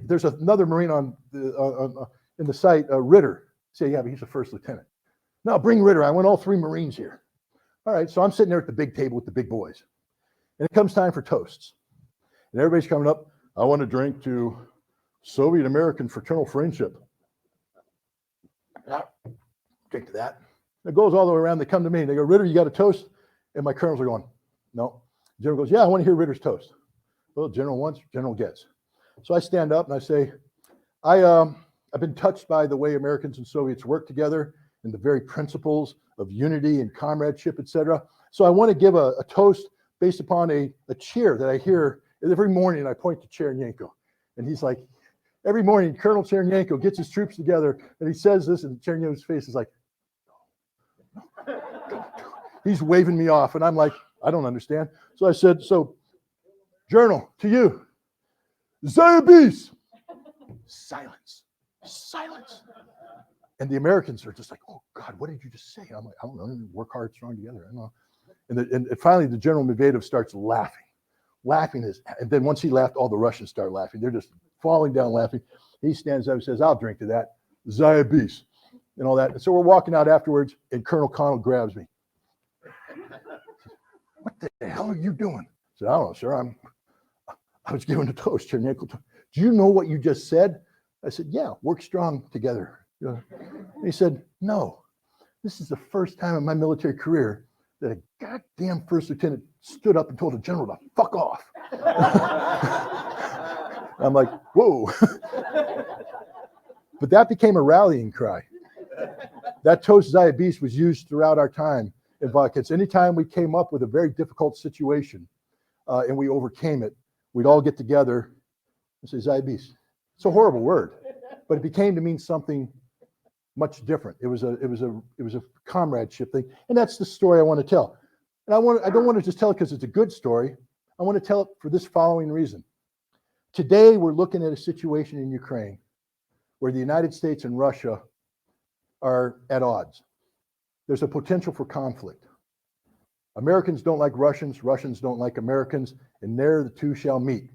there's another Marine in the site, Ritter. Say, yeah, but he's a first lieutenant. No, bring Ritter. I want all 3 Marines here. All right, so I'm sitting there at the big table with the big boys. And it comes time for toasts. And everybody's coming up, I want to drink to Soviet-American fraternal friendship. Drink to that. It goes all the way around. They come to me and they go, Ritter, you got a toast? And my colonels are going, no. The general goes, yeah, I want to hear Ritter's toast. Well, general wants, general gets. So I stand up and I say, I I've been touched by the way Americans and Soviets work together and the very principles of unity and comradeship, etc. So I want to give a toast based upon a cheer that I hear every morning. I point to Chernyenko, and he's like, every morning, Colonel Chernyenko gets his troops together, and he says this, and Chernyenko's face is like, he's waving me off, and I'm like, I don't understand. So I said, so, Journal, to you, Zayabis, silence, silence. And the Americans are just like, oh God, what did you just say? I'm like, I don't know, work hard, strong together. I don't know. And finally, the General Medvedev starts laughing. And then once he laughed, all the Russians start laughing. They're just falling down laughing. He stands up and says, I'll drink to that. Zayabis, and all that. And so we're walking out afterwards, and Colonel Connell grabs me. What the hell are you doing? I said, I don't know, sir. I was giving a toast, Chernyenko. Do you know what you just said? I said, yeah, work strong together. And he said, no, this is the first time in my military career that a goddamn first lieutenant stood up and told a general to fuck off. I'm like, whoa. But that became a rallying cry. That toast Zayabis was used throughout our time in Vodkins. Anytime we came up with a very difficult situation and we overcame it, we'd all get together and say Zayabis. It's a horrible word, but it became to mean something much different. It was a comradeship thing, and that's the story I want to tell. And I don't want to just tell it because it's a good story. I want to tell it for this following reason. Today, we're looking at a situation in Ukraine where the United States and Russia are at odds. There's a potential for conflict. Americans don't like Russians, Russians don't like Americans, and there the two shall meet.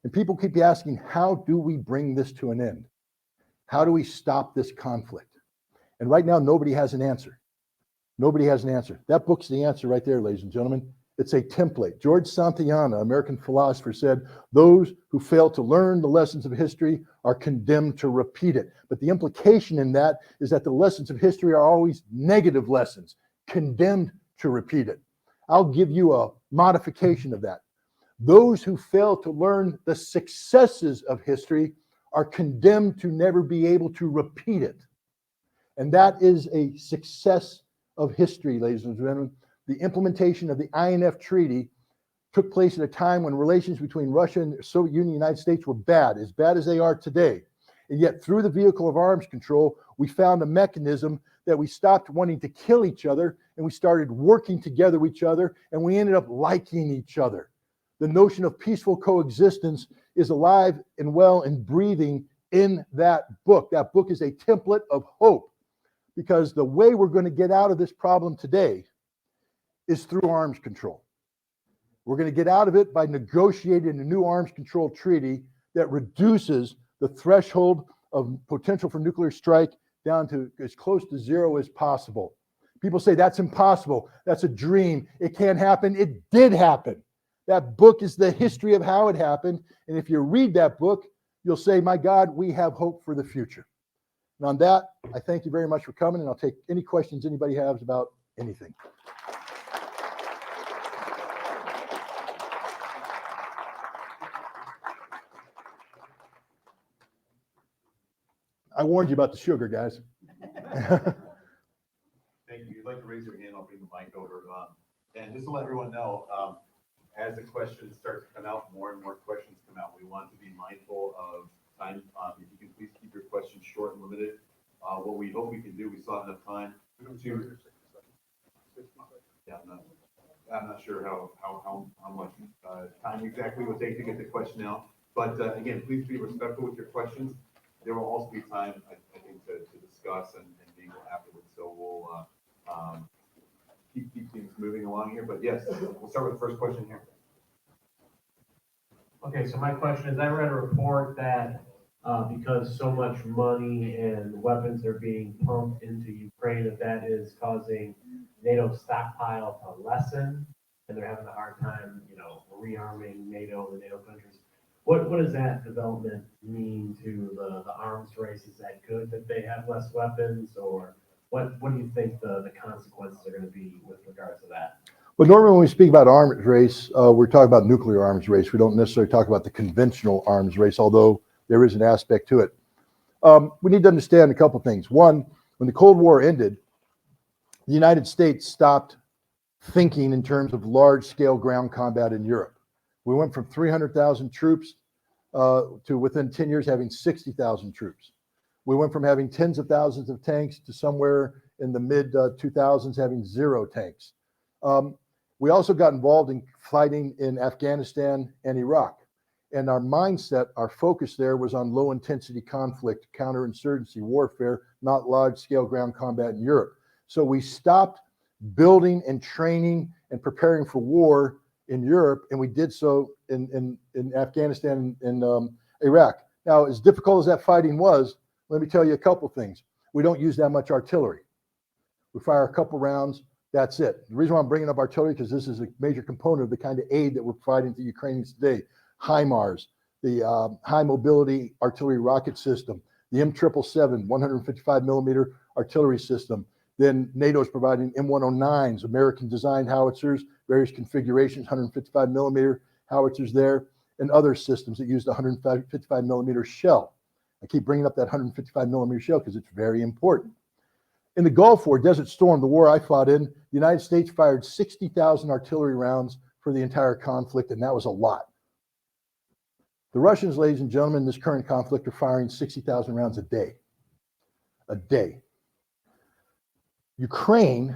And people keep asking, how do we bring this to an end? How do we stop this conflict? And right now, nobody has an answer. Nobody has an answer. That book's the answer right there, ladies and gentlemen. It's a template. George Santayana, American philosopher, said, those who fail to learn the lessons of history are condemned to repeat it. But the implication in that is that the lessons of history are always negative lessons, condemned to repeat it. I'll give you a modification of that. Those who fail to learn the successes of history are condemned to never be able to repeat it. And that is a success of history, ladies and gentlemen. The implementation of the INF Treaty took place at a time when relations between Russia and the Soviet Union and the United States were bad as they are today. And yet, through the vehicle of arms control, we found a mechanism that we stopped wanting to kill each other and we started working together with each other, and we ended up liking each other. The notion of peaceful coexistence is alive and well and breathing in that book. That book is a template of hope, because the way we're going to get out of this problem today is through arms control. We're going to get out of it by negotiating a new arms control treaty that reduces the threshold of potential for nuclear strike down to as close to zero as possible. People say that's impossible. That's a dream. It can't happen. It did happen. That book is the history of how it happened. And if you read that book, you'll say, my God, we have hope for the future. And on that, I thank you very much for coming, and I'll take any questions anybody has about anything. I warned you about the sugar, guys. Thank you. If you'd like to raise your hand, I'll bring the mic over. And just to let everyone know, as the questions start to come out, more and more questions come out. We want to be mindful of time. If you can please keep your questions short and limited. What we hope we can do, we still have enough time to. Yeah, I'm not sure how much time exactly it will take to get the question out. But again, please be respectful with your questions. There will also be time, I think, to discuss and mingle afterwards. So we'll keep things moving along here. But yes, we'll start with the first question here. Okay, so my question is, I read a report that because so much money and weapons are being pumped into Ukraine, that is causing NATO's stockpile to lessen, and they're having a hard time, rearming NATO and the NATO countries. What does that development mean to the arms race? Is that good that they have less weapons, or what do you think the consequences are going to be with regards to that? Well, normally when we speak about arms race, we're talking about nuclear arms race. We don't necessarily talk about the conventional arms race, although there is an aspect to it. We need to understand a couple things. One, when the Cold War ended, the United States stopped thinking in terms of large-scale ground combat in Europe. We went from 300,000 troops to within 10 years having 60,000 troops. We went from having tens of thousands of tanks to somewhere in the mid 2000s having 0 tanks. We also got involved in fighting in Afghanistan and Iraq. And our mindset, our focus there was on low intensity conflict, counterinsurgency warfare, not large scale ground combat in Europe. So we stopped building and training and preparing for war in Europe, and we did so in Afghanistan and Iraq. Now, as difficult as that fighting was, let me tell you a couple things. We don't use that much artillery. We fire a couple rounds, that's it. The reason why I'm bringing up artillery, because this is a major component of the kind of aid that we're providing to Ukrainians today. HIMARS, the high mobility artillery rocket system, the M777, 155 millimeter artillery system. Then NATO is providing M109s, American designed howitzers, various configurations, 155 millimeter howitzers there, and other systems that use the 155 millimeter shell. I keep bringing up that 155 millimeter shell because it's very important. In the Gulf War, Desert Storm, the war I fought in, the United States fired 60,000 artillery rounds for the entire conflict, and that was a lot. The Russians, ladies and gentlemen, in this current conflict are firing 60,000 rounds a day. A day. Ukraine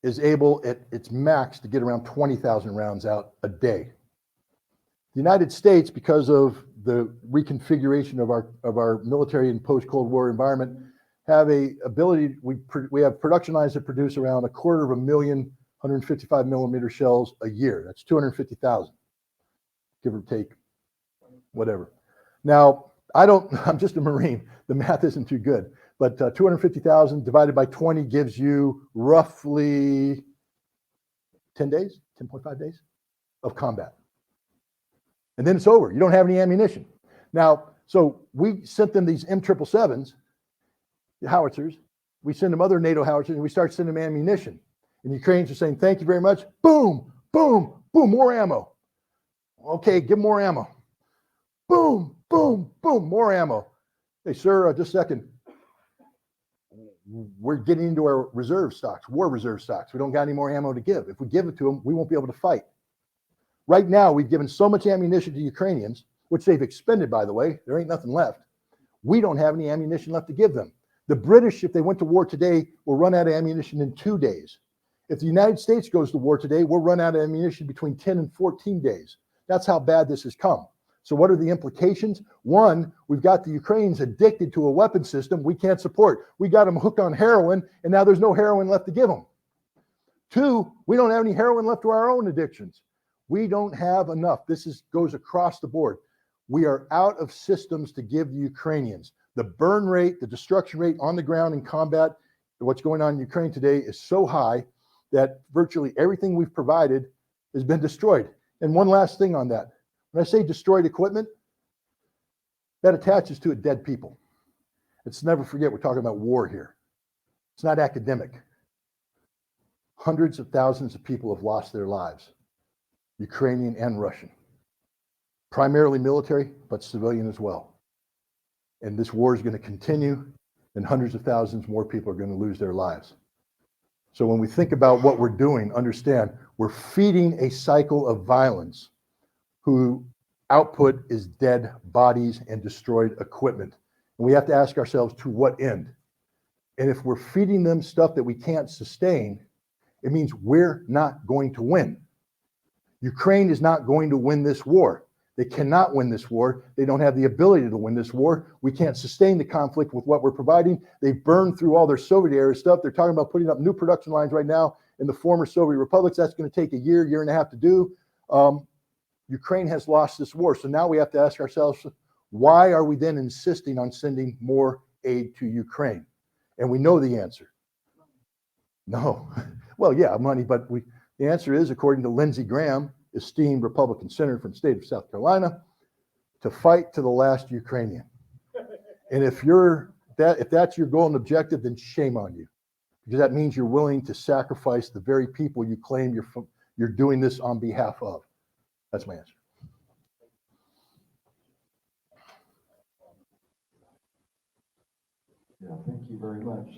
is able at its max to get around 20,000 rounds out a day. The United States, because of the reconfiguration of our military and post-Cold War environment, have a ability, we have production lines that produce around 250,000 155 millimeter shells a year. That's 250,000, give or take, whatever. Now, I'm just a Marine. The math isn't too good, but 250,000 divided by 20 gives you roughly 10 days, 10.5 days of combat. And then it's over. You don't have any ammunition. Now, so we sent them these M777s, the howitzers. We send them other NATO howitzers, and we start sending them ammunition. And the Ukrainians are saying, thank you very much. Boom, boom, boom, more ammo. Okay, give more ammo. Boom, boom, boom, more ammo. Hey, sir, just a second. We're getting into our reserve stocks, war reserve stocks. We don't got any more ammo to give. If we give it to them, we won't be able to fight. Right now, we've given so much ammunition to Ukrainians, which they've expended, by the way. There ain't nothing left. We don't have any ammunition left to give them. The British, if they went to war today, will run out of ammunition in 2 days. If the United States goes to war today, we'll run out of ammunition between 10 and 14 days. That's how bad this has come. So what are the implications? One, we've got the Ukrainians addicted to a weapon system we can't support. We got them hooked on heroin, and now there's no heroin left to give them. Two, we don't have any heroin left to our own addictions. We don't have enough. This goes across the board. We are out of systems to give the Ukrainians. The burn rate, the destruction rate on the ground in combat, what's going on in Ukraine today is so high that virtually everything we've provided has been destroyed. And one last thing on that. When I say destroyed equipment, that attaches to it dead people. Let's never forget we're talking about war here. It's not academic. Hundreds of thousands of people have lost their lives, Ukrainian and Russian. Primarily military, but civilian as well. And this war is going to continue, and hundreds of thousands more people are going to lose their lives. So when we think about what we're doing, understand we're feeding a cycle of violence whose output is dead bodies and destroyed equipment. And we have to ask ourselves, to what end? And if we're feeding them stuff that we can't sustain, it means we're not going to win. Ukraine is not going to win this war. They cannot win this war. They don't have the ability to win this war. We can't sustain the conflict with what we're providing. They've burned through all their Soviet era stuff. They're talking about putting up new production lines right now in the former Soviet republics. That's going to take a year, year and a half to do. Ukraine has lost this war. So now we have to ask ourselves, why are we then insisting on sending more aid to Ukraine? And we know the answer. No. Well, yeah, money, but the answer is, according to Lindsey Graham, esteemed Republican senator from the state of South Carolina, to fight to the last Ukrainian. And if that's your goal and objective, then shame on you, because that means you're willing to sacrifice the very people you claim you're doing this on behalf of. That's my answer. Yeah, thank you very much.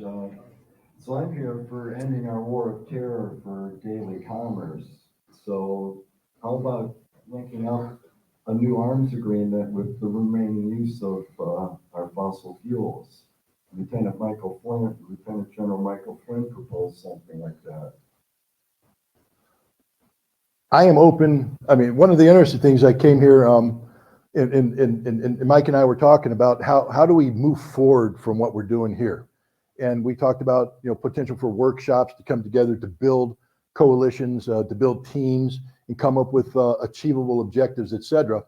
So I'm here for ending our war of terror for daily commerce. So how about linking up a new arms agreement with the remaining use of our fossil fuels? Lieutenant General Michael Flynn proposed something like that. I am open. I mean, one of the interesting things I came here, and Mike and I were talking about how do we move forward from what we're doing here, and we talked about potential for workshops to come together to build coalitions, to build teams, and come up with achievable objectives, etc.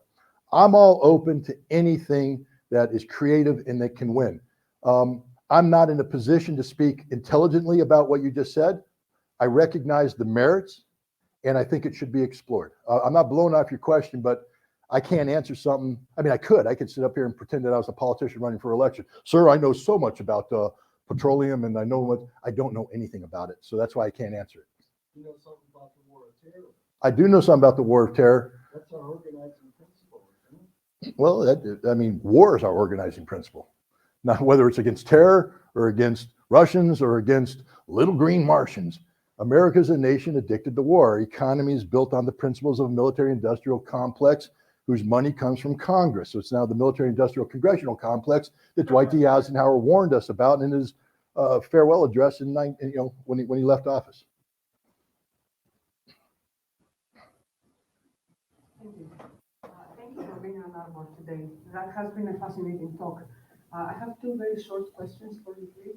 I'm all open to anything that is creative and that can win. I'm not in a position to speak intelligently about what you just said. I recognize the merits, and I think it should be explored. I'm not blowing off your question, but I can't answer something. I mean, I could sit up here and pretend that I was a politician running for election. Sir, I know so much about petroleum, and I don't know anything about it. So that's why I can't answer it. You know something about the war of terror? I do know something about the war of terror. That's our organizing principle, isn't it? Well, I mean, war is our organizing principle. Now, whether it's against terror or against Russians or against little green Martians, America is a nation addicted to war. Our economy is built on the principles of a military-industrial complex whose money comes from Congress. So it's now the military-industrial congressional complex that Dwight D. Eisenhower warned us about in his farewell address when he left office. Thank you. Thank you for being on Arbor today. That has been a fascinating talk. I have two very short questions for you, please.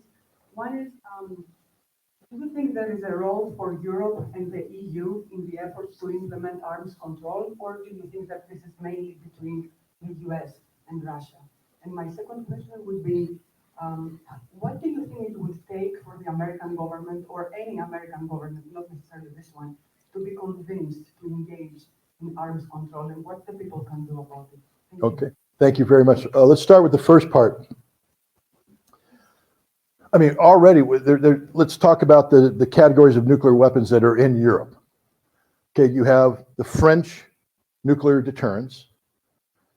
One is, do you think there is a role for Europe and the EU in the efforts to implement arms control, or do you think that this is mainly between the US and Russia? And my second question would be, what do you think it would take for the American government, or any American government, not necessarily this one, to be convinced to engage in arms control, and what the people can do about it? Thank you. Okay, thank you very much. Let's start with the first part. I mean, already, let's talk about the categories of nuclear weapons that are in Europe. Okay, you have the French nuclear deterrence,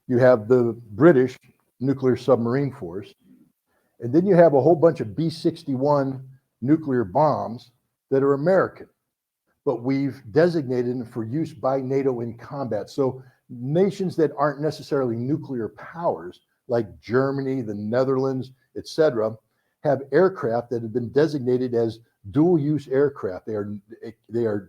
you have the British nuclear submarine force, and then you have a whole bunch of B-61 nuclear bombs that are American, but we've designated them for use by NATO in combat. So nations that aren't necessarily nuclear powers, like Germany, the Netherlands, etc., have aircraft that have been designated as dual-use aircraft. The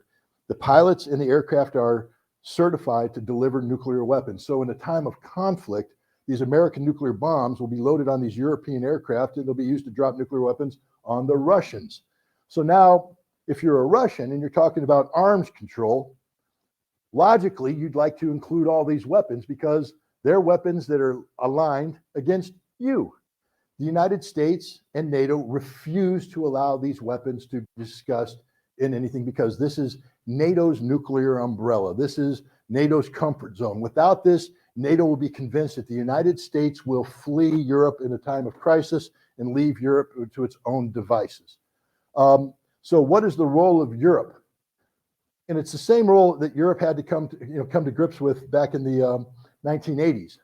pilots in the aircraft are certified to deliver nuclear weapons. So in a time of conflict, these American nuclear bombs will be loaded on these European aircraft, and they'll be used to drop nuclear weapons on the Russians. So now, if you're a Russian and you're talking about arms control, logically, you'd like to include all these weapons because they're weapons that are aligned against you. The United States and NATO refuse to allow these weapons to be discussed in anything because this is NATO's nuclear umbrella. This is NATO's comfort zone. Without this, NATO will be convinced that the United States will flee Europe in a time of crisis and leave Europe to its own devices. So what is the role of Europe? And it's the same role that Europe had to come to grips with back in the 1980s.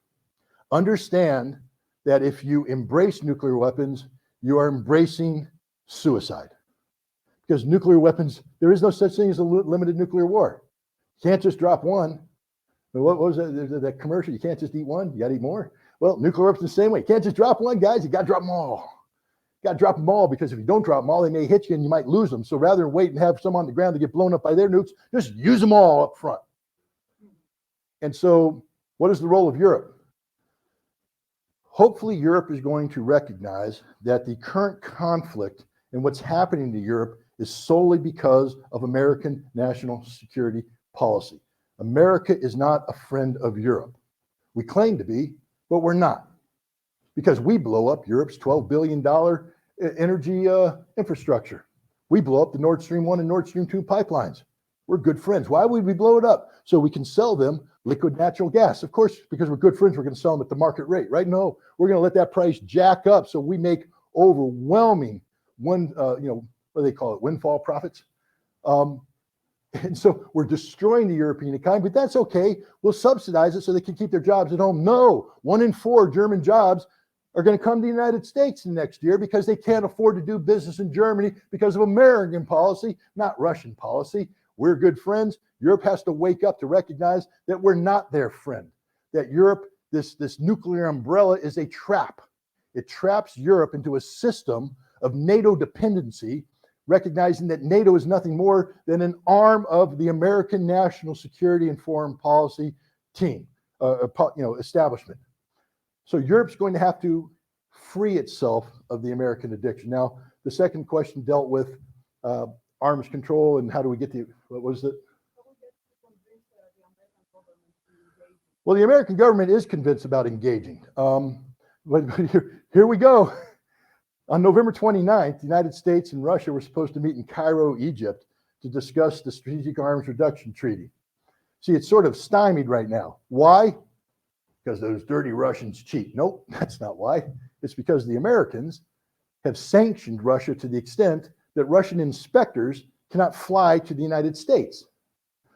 Understand that if you embrace nuclear weapons, you are embracing suicide. Because nuclear weapons, there is no such thing as a limited nuclear war. You can't just drop one. What was that commercial? You can't just eat one, you got to eat more. Well, nuclear weapons the same way. You can't just drop one, guys, you got to drop them all. You got to drop them all, because if you don't drop them all, they may hit you and you might lose them. So rather than wait and have some on the ground to get blown up by their nukes, just use them all up front. And so what is the role of Europe? Hopefully Europe is going to recognize that the current conflict and what's happening to Europe is solely because of American national security policy. America is not a friend of Europe. We claim to be, but we're not, because we blow up Europe's $12 billion energy infrastructure. We blow up the Nord Stream 1 and Nord Stream 2 pipelines. We're good friends. Why would we blow it up? So we can sell them liquid natural gas. Of course, because we're good friends, we're going to sell them at the market rate, right? No, we're going to let that price jack up so we make overwhelming what do they call it? Windfall profits. And so we're destroying the European economy, but that's okay. We'll subsidize it so they can keep their jobs at home. No, 1 in 4 German jobs are going to come to the United States next year because they can't afford to do business in Germany because of American policy, not Russian policy. We're good friends. Europe has to wake up to recognize that we're not their friend, that Europe, this nuclear umbrella is a trap. It traps Europe into a system of NATO dependency, recognizing that NATO is nothing more than an arm of the American national security and foreign policy team, establishment. So Europe's going to have to free itself of the American addiction. Now, the second question dealt with arms control and how do we get the, what was it? Well, the American government is convinced about engaging. But here we go. On November 29th, the United States and Russia were supposed to meet in Cairo, Egypt, to discuss the Strategic Arms Reduction Treaty. See, it's sort of stymied right now. Why? Because those dirty Russians cheat. Nope, that's not why. It's because the Americans have sanctioned Russia to the extent that Russian inspectors cannot fly to the United States.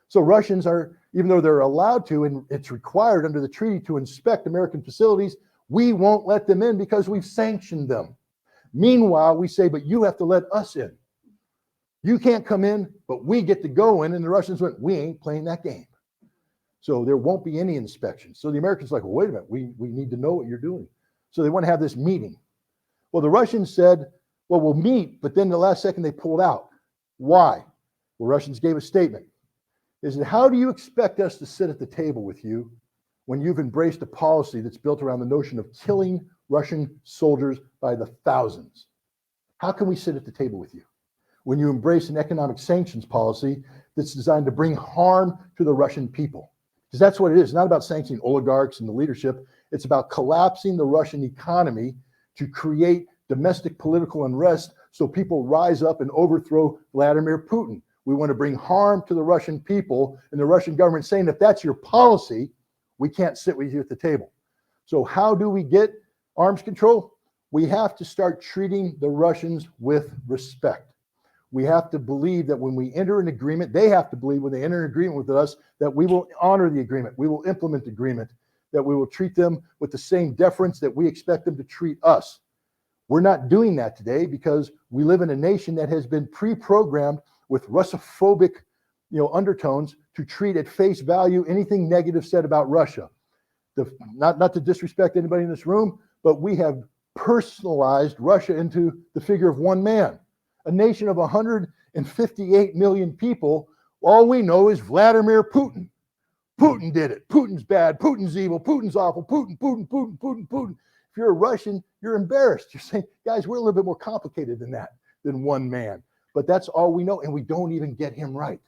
So Russians are, even though they're allowed to, and it's required under the treaty to inspect American facilities, we won't let them in because we've sanctioned them. Meanwhile, we say, but you have to let us in. You can't come in, but we get to go in. And the Russians went, we ain't playing that game. So there won't be any inspections. So the Americans are like, well, wait a minute, we need to know what you're doing. So they want to have this meeting. Well, the Russians said, well, we'll meet, but then the last second they pulled out. Why? Well, Russians gave a statement. They said, how do you expect us to sit at the table with you when you've embraced a policy that's built around the notion of killing Russian soldiers by the thousands? How can we sit at the table with you when you embrace an economic sanctions policy that's designed to bring harm to the Russian people? Because that's what it is. It's not about sanctioning oligarchs and the leadership. It's about collapsing the Russian economy to create domestic political unrest so people rise up and overthrow Vladimir Putin. We want to bring harm to the Russian people, and the Russian government saying, if that's your policy, we can't sit with you at the table. So how do we get arms control? We have to start treating the Russians with respect. We have to believe that when we enter an agreement, they have to believe when they enter an agreement with us that we will honor the agreement, we will implement the agreement, that we will treat them with the same deference that we expect them to treat us. We're not doing that today because we live in a nation that has been pre-programmed with Russophobic, undertones to treat at face value anything negative said about Russia. Not to disrespect anybody in this room, but we have personalized Russia into the figure of one man. A nation of 158 million people, all we know is Vladimir Putin. Putin did it. Putin's bad. Putin's evil. Putin's awful. Putin. If you're a Russian, you're embarrassed. You're saying, guys, we're a little bit more complicated than that, than one man. But that's all we know, and we don't even get him right.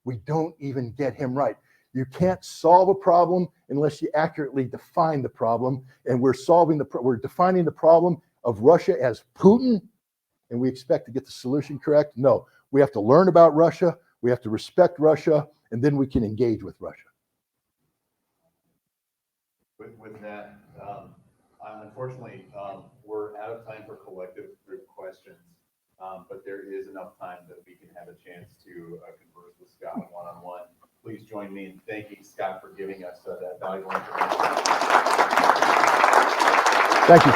We don't even get him right. You can't solve a problem unless you accurately define the problem, and we're defining the problem of Russia as Putin, and we expect to get the solution correct? No, we have to learn about Russia, we have to respect Russia, and then we can engage with Russia. With that, unfortunately, we're out of time for collective group questions, but there is enough time that we can have a chance to converse with Scott one-on-one. Please join me in thanking Scott for giving us that valuable information. Thank you.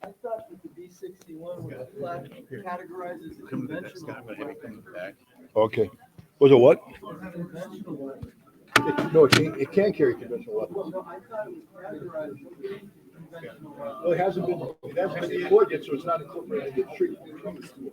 I thought that the B-61 was categorized as a conventional weapon. Okay. Was it what? Conventional weapon. No, it can carry conventional weapons. No, I thought it was categorized as conventional weapon. Well, it hasn't been deployed yet, so it's not incorporated into the treaty.